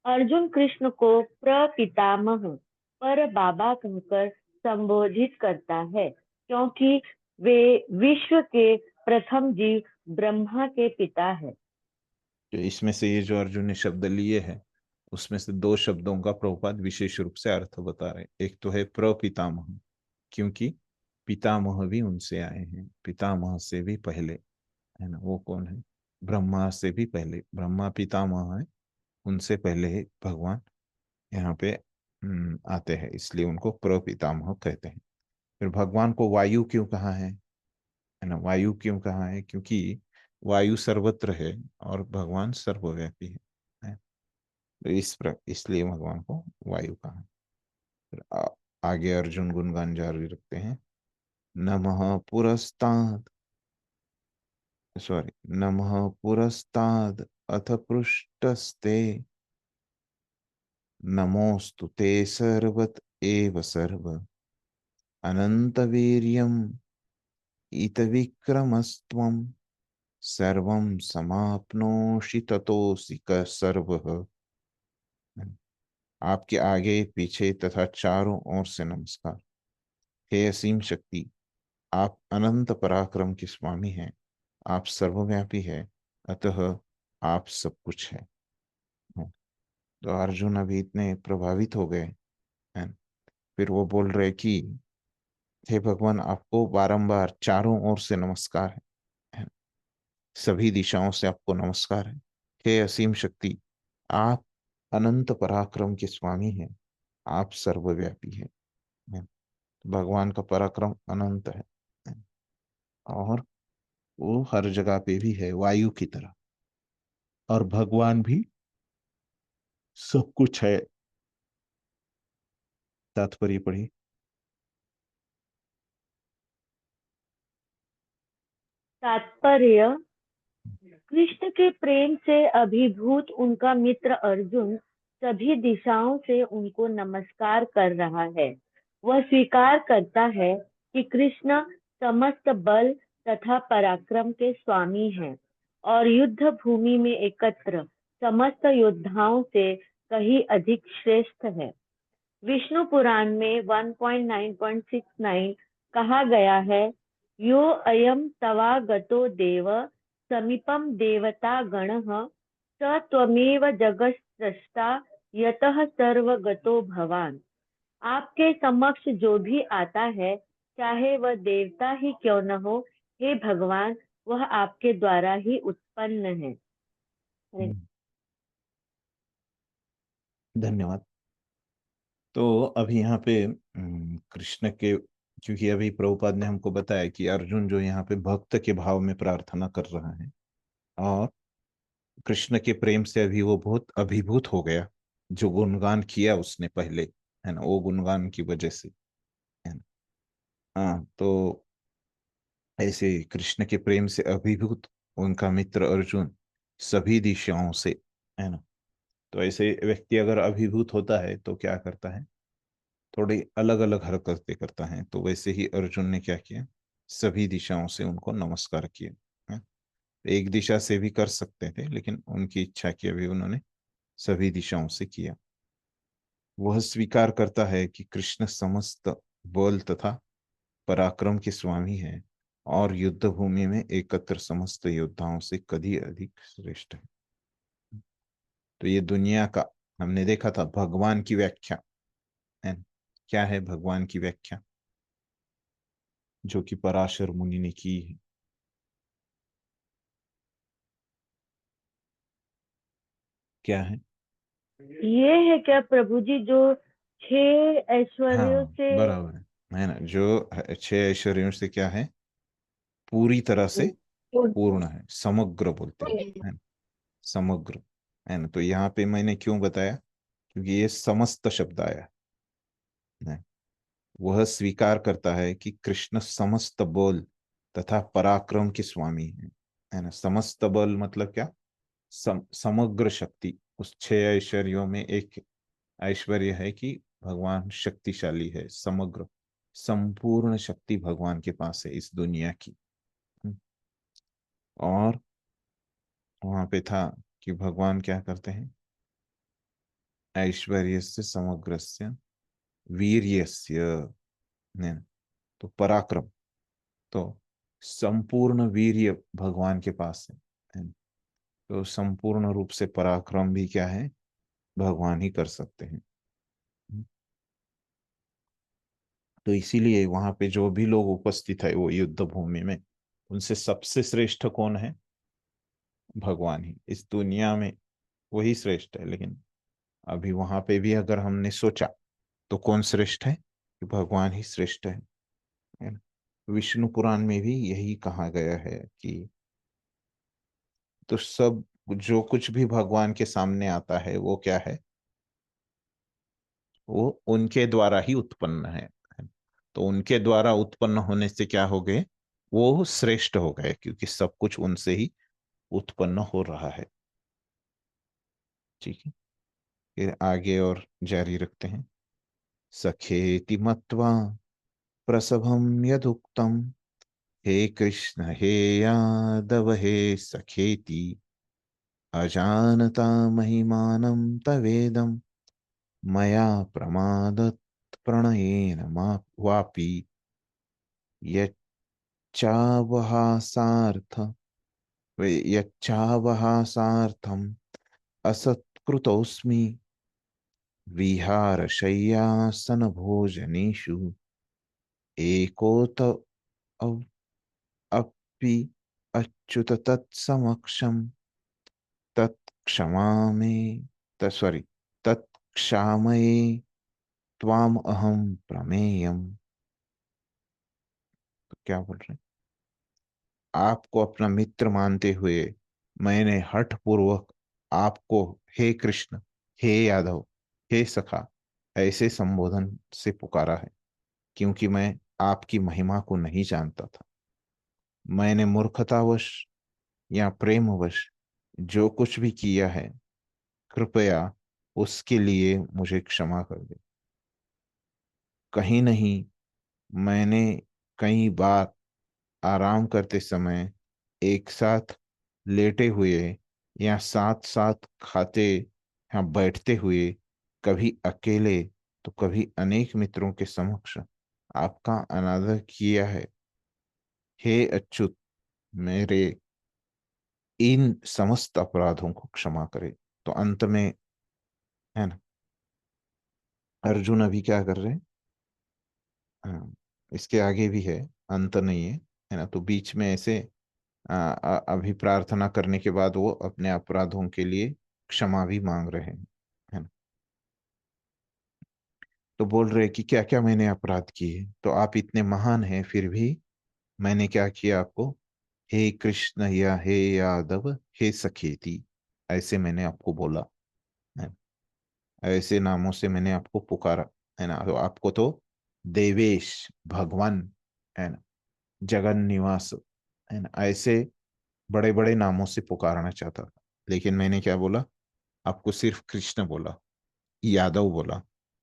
अर्जुन कृष्ण को प्रपितामह, पर बाबा कहकर संबोधित करता है क्योंकि वे विश्व के प्रथम जीव ब्रह्मा के पिता है। तो इसमें से ये जो अर्जुन ने शब्द लिए हैं, उसमें से 2 शब्दों का प्रभुपाद विशेष रूप से अर्थ बता रहे हैं। एक तो है प्रपितामह, क्योंकि पितामह भी उनसे आए हैं, पितामह से भी पहले, है ना। वो कौन है? ब्रह्मा से भी पहले, ब्रह्मा पितामह है, उनसे पहले ही भगवान यहाँ पे आते हैं, इसलिए उनको प्रपितामह कहते हैं। फिर भगवान को वायु क्यों कहा है ना। वायु क्यों कहा है? क्योंकि वायु सर्वत्र है और भगवान सर्वव्यापी है। तो इसलिए भगवान को वायु कहा। फिर आगे अर्जुन गुणगान जारी रखते हैं। नमः पुरस्ताद, सॉरी, नमः पुरस्ताद अथ पृष्ठस्ते नमोस्तु ते सर्वत एव सर्व अनन्तवीर्यम् इतविक्रमस्त्वं सर्वं समाप्नोषि ततोऽसि क सर्वः। आपके आगे पीछे तथा चारों ओर से नमस्कार। हे असीम शक्ति, आप अनंत पराक्रम के स्वामी हैं, आप सर्वव्यापी हैं, अतः आप सब कुछ है। तो अर्जुन अभी इतने प्रभावित हो गए हैं। फिर वो बोल रहे कि हे भगवान, आपको बारंबार चारों ओर से नमस्कार है। सभी दिशाओं से आपको नमस्कार है। हे असीम शक्ति, आप अनंत पराक्रम के स्वामी हैं। आप सर्वव्यापी हैं। भगवान का पराक्रम अनंत है और वो हर जगह पे भी है, वायु की तरह। और भगवान भी सब कुछ है। तात्पर्य पढ़िए। तात्पर्य, कृष्ण के प्रेम से अभिभूत उनका मित्र अर्जुन सभी दिशाओं से उनको नमस्कार कर रहा है। वह स्वीकार करता है कि कृष्ण समस्त बल तथा पराक्रम के स्वामी हैं और युद्ध भूमि में एकत्र समस्त योद्धाओं से कहीं अधिक श्रेष्ठ है। विष्णु पुराण में 1.9.69 कहा गया है, यो अयम तवागतो देव समीपम देवता गणः स त्वमेव जगत्स्रष्टा यतः सर्वगतो भवान। आपके समक्ष जो भी आता है, चाहे वह देवता ही क्यों न हो, हे भगवान, वह आपके द्वारा ही उत्पन्न है। धन्यवाद। तो अभी यहाँ पे कृष्ण के, क्योंकि अभी प्रभुपाद ने हमको बताया कि अर्जुन जो यहाँ पे भक्त के भाव में प्रार्थना कर रहा है और कृष्ण के प्रेम से अभी वो बहुत अभिभूत हो गया। जो गुणगान किया उसने पहले, है ना, वो गुणगान की वजह से, है ना। हाँ, तो ऐसे कृष्ण के प्रेम से अभिभूत उनका मित्र अर्जुन सभी दिशाओं से, है ना। तो ऐसे व्यक्ति अगर अभिभूत होता है तो क्या करता है, थोड़ी अलग अलग हरकतें करता है। तो वैसे ही अर्जुन ने क्या किया, सभी दिशाओं से उनको नमस्कार किया है। एक दिशा से भी कर सकते थे, लेकिन उनकी इच्छा की अभी उन्होंने सभी दिशाओं से किया। वह स्वीकार करता है कि कृष्ण समस्त बल तथा पराक्रम के स्वामी है और युद्ध भूमि में एकत्र समस्त योद्धाओं से कहीं अधिक श्रेष्ठ है। तो ये दुनिया का हमने देखा था भगवान की व्याख्या है। क्या है भगवान की व्याख्या, जो कि पराशर मुनि ने की है? क्या है? ये है क्या प्रभु जी, जो 6 ऐश्वर्यों हाँ, से बराबर है ना। जो 6 ऐश्वर्यों से क्या है, पूरी तरह से पूर्ण है, समग्र बोलते हैं, है ना? समग्र, है ना। तो यहाँ पे मैंने क्यों बताया, क्योंकि ये समस्त शब्द आया है। वह स्वीकार करता है कि कृष्ण समस्त बल तथा पराक्रम के स्वामी है ना। समस्त बल मतलब क्या, समग्र शक्ति। उस 6 ऐश्वर्यों में एक ऐश्वर्य है कि भगवान शक्तिशाली है, समग्र संपूर्ण शक्ति भगवान के पास है इस दुनिया की। और वहां पे था कि भगवान क्या करते हैं, ऐश्वर्यस्य समग्रस्य वीर्यस्य, ने, तो पराक्रम, तो संपूर्ण वीर्य भगवान के पास है। तो संपूर्ण रूप से पराक्रम भी क्या है, भगवान ही कर सकते हैं। तो इसीलिए वहां पे जो भी लोग उपस्थित है वो युद्ध भूमि में, उनसे सबसे श्रेष्ठ कौन है, भगवान ही इस दुनिया में, वही श्रेष्ठ है। लेकिन अभी वहां पे भी अगर हमने सोचा तो कौन श्रेष्ठ है, कि भगवान ही श्रेष्ठ है ना। विष्णु पुराण में भी यही कहा गया है कि तो सब जो कुछ भी भगवान के सामने आता है वो क्या है, वो उनके द्वारा ही उत्पन्न है। तो उनके द्वारा उत्पन्न होने से क्या हो गए, वो श्रेष्ठ हो गए, क्योंकि सब कुछ उनसे ही उत्पन्न हो रहा है। ठीक है, फिर आगे और जारी रखते हैं। सखेति मत्वा प्रसभम यदुक्तम, हे कृष्ण हे यादव हे सखेति, अजानता महिमानं तवेदं, मया प्रमादत् प्रणयेन वापि, यच्चावहासार्थ यच्चावहासार्थम् असत्कृतोऽस्मि, विहार शय्यासन भोजनेषु एकोत अव- अपि अच्युत तत्समक्षम तत्क्षमा में सॉरी तत्क्षामये त्वाम अहम प्रमेयम। तो क्या बोल रहे हैं? आपको अपना मित्र मानते हुए मैंने हठ पूर्वक आपको हे कृष्ण, हे यादव, हे सखा ऐसे संबोधन से पुकारा है, क्योंकि मैं आपकी महिमा को नहीं जानता था। मैंने मूर्खतावश या प्रेमवश जो कुछ भी किया है, कृपया उसके लिए मुझे क्षमा कर दे। कहीं नहीं मैंने कई बार आराम करते समय, एक साथ लेटे हुए या साथ साथ खाते या बैठते हुए, कभी अकेले तो कभी अनेक मित्रों के समक्ष आपका अनादर किया है। हे अच्युत, मेरे इन समस्त अपराधों को क्षमा करे। तो अंत में, है ना, अर्जुन अभी क्या कर रहे हैं? हाँ, इसके आगे भी है, अंत नहीं है ना। तो बीच में ऐसे अभी प्रार्थना करने के बाद वो अपने अपराधों के लिए क्षमा भी मांग रहे हैं, है ना। तो बोल रहे कि क्या क्या मैंने अपराध किए, तो आप इतने महान हैं फिर भी मैंने क्या किया आपको? हे कृष्ण या हे यादव, हे सखेती, ऐसे मैंने आपको बोला, है। ऐसे नामों से मैंने आपको पुकारा, है ना। तो आपको तो देवेश, भगवान, है ना, जगन निवास, है ना, ऐसे बड़े बड़े नामों से पुकारना चाहता था। लेकिन मैंने क्या बोला? आपको सिर्फ कृष्ण बोला, यादव बोला,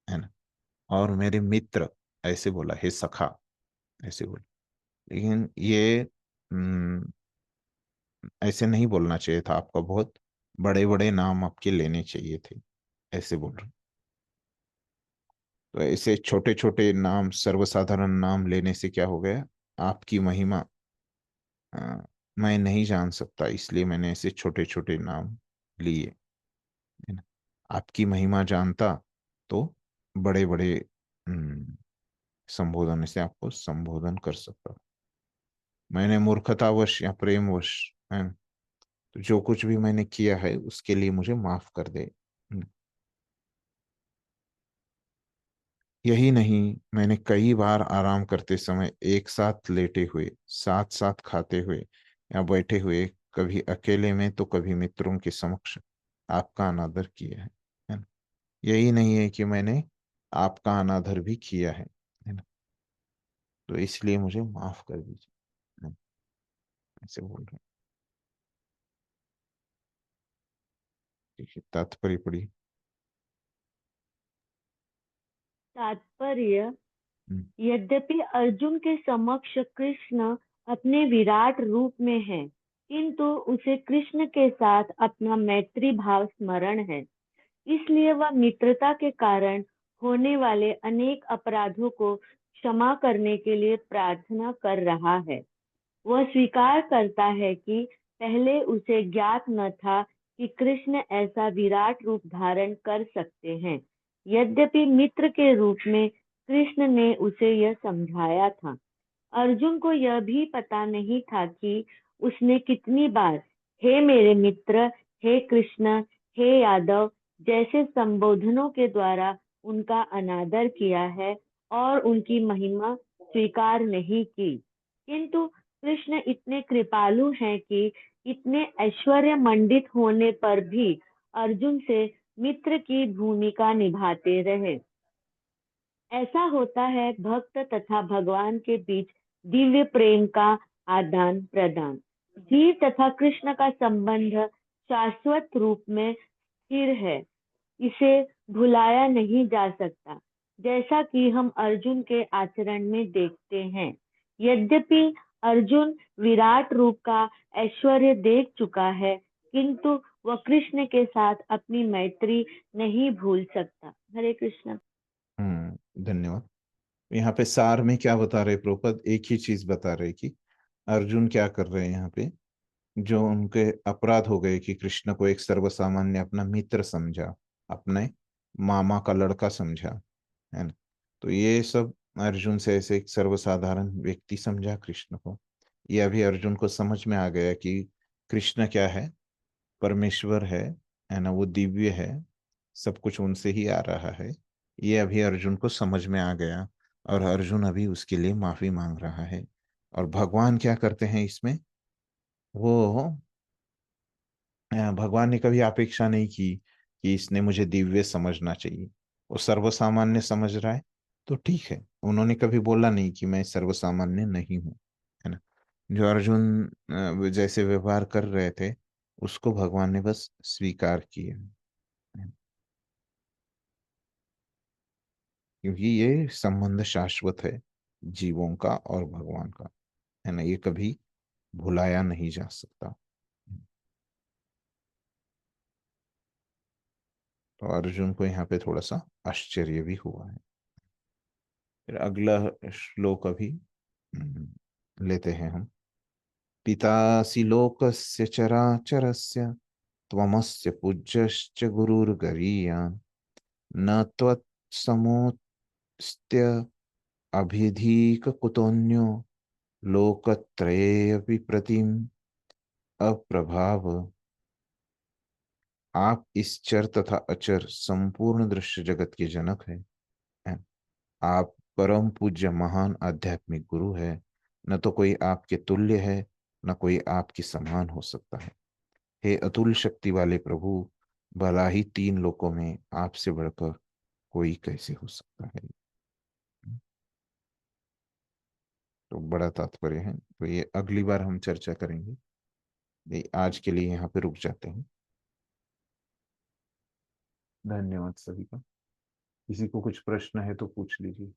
है ना, और मेरे मित्र ऐसे बोला, हे सखा ऐसे बोला। लेकिन ये ऐसे नहीं बोलना चाहिए था, आपका बहुत बड़े बड़े नाम आपके लेने चाहिए थे, ऐसे बोल रहे। तो ऐसे छोटे छोटे नाम, सर्वसाधारण नाम लेने से क्या हो गया? आपकी महिमा मैं नहीं जान सकता, इसलिए मैंने ऐसे छोटे छोटे नाम लिए, है ना। आपकी महिमा जानता तो बड़े बड़े संबोधन से आपको संबोधन कर सकता। मैंने मूर्खतावश या प्रेमवश, है ना, तो जो कुछ भी मैंने किया है उसके लिए मुझे माफ कर दे। यही नहीं, मैंने कई बार आराम करते समय, एक साथ लेटे हुए, साथ साथ खाते हुए या बैठे हुए, कभी अकेले में तो कभी मित्रों के समक्ष आपका अनादर किया है ना। यही नहीं है कि मैंने आपका अनादर भी किया है ना। तो इसलिए मुझे माफ कर दीजिए, है ना, ऐसे बोल रहे हैं। देखिए तात्पर्य पढ़िए। तात्पर्य। हम्म, यद्यपि अर्जुन के समक्ष कृष्ण अपने विराट रूप में है, किंतु उसे कृष्ण के साथ अपना मैत्री भाव स्मरण है। इसलिए वह मित्रता के कारण होने वाले अनेक अपराधों को क्षमा करने के लिए प्रार्थना कर रहा है। वह स्वीकार करता है कि पहले उसे ज्ञात न था कि कृष्ण ऐसा विराट रूप धारण कर सकते हैं। यद्यपि मित्र के रूप में कृष्ण ने उसे यह समझाया था, अर्जुन को यह भी पता नहीं था कि उसने कितनी बार हे मेरे मित्र, हे कृष्ण, हे यादव जैसे संबोधनों के द्वारा उनका अनादर किया है और उनकी महिमा स्वीकार नहीं की। किंतु कृष्ण इतने कृपालु हैं कि इतने ऐश्वर्य मंडित होने पर भी अर्जुन से मित्र की भूमिका निभाते रहे। ऐसा होता है भक्त तथा भगवान के बीच दिव्य प्रेम का आदान प्रदान। जीव तथा कृष्ण का संबंध शाश्वत रूप में स्थिर है, इसे भुलाया नहीं जा सकता, जैसा कि हम अर्जुन के आचरण में देखते हैं। यद्यपि अर्जुन विराट रूप का ऐश्वर्य देख चुका है, किंतु वह कृष्ण के साथ अपनी मैत्री नहीं भूल सकता। हरे कृष्ण। धन्यवाद। यहाँ पे सार में क्या बता रहे प्रभुपद? एक ही चीज बता रहे कि अर्जुन क्या कर रहे हैं यहाँ पे, जो उनके अपराध हो गए कि कृष्ण को एक सर्वसामान्य अपना मित्र समझा, अपने मामा का लड़का समझा, है ना। तो ये सब अर्जुन से ऐसे एक सर्वसाधारण व्यक्ति समझा कृष्ण को। ये अभी अर्जुन को समझ में आ गया कि कृष्ण क्या है, परमेश्वर है ना, वो दिव्य है, सब कुछ उनसे ही आ रहा है। ये अभी अर्जुन को समझ में आ गया, और अर्जुन अभी उसके लिए माफी मांग रहा है। और भगवान क्या करते हैं इसमें, वो भगवान ने कभी अपेक्षा नहीं की कि इसने मुझे दिव्य समझना चाहिए। वो सर्वसामान्य समझ रहा है तो ठीक है, उन्होंने कभी बोला नहीं कि मैं सर्वसामान्य नहीं हूँ, है ना। जो अर्जुन जैसे व्यवहार कर रहे थे उसको भगवान ने बस स्वीकार किया, क्योंकि ये संबंध शाश्वत है जीवों का और भगवान का, है ना, ये कभी भुलाया नहीं जा सकता। तो अर्जुन को यहाँ पे थोड़ा सा आश्चर्य भी हुआ है। फिर अगला श्लोक अभी लेते हैं हम। पितासि लोकस्य चराचरस्य त्वमस्य पूज्यश्च गुरुर्गरीयान् न त्वत्समोऽस्त्य अभिधीक कुतोऽन्यो लोकत्रयेऽपि प्रतिम अप्रभाव। आप इस चर तथा अचर संपूर्ण दृश्य जगत के जनक हैं। आप परम पूज्य महान आध्यात्मिक गुरु है, न तो कोई आपके तुल्य है, न कोई आपके समान हो सकता है। हे अतुल शक्ति वाले प्रभु, भला ही तीन लोकों में आपसे बढ़कर कोई कैसे हो सकता है। तो बड़ा तात्पर्य है, तो ये अगली बार हम चर्चा करेंगे। ये आज के लिए यहाँ पे रुक जाते हैं। धन्यवाद सभी का। किसी को कुछ प्रश्न है तो पूछ लीजिए।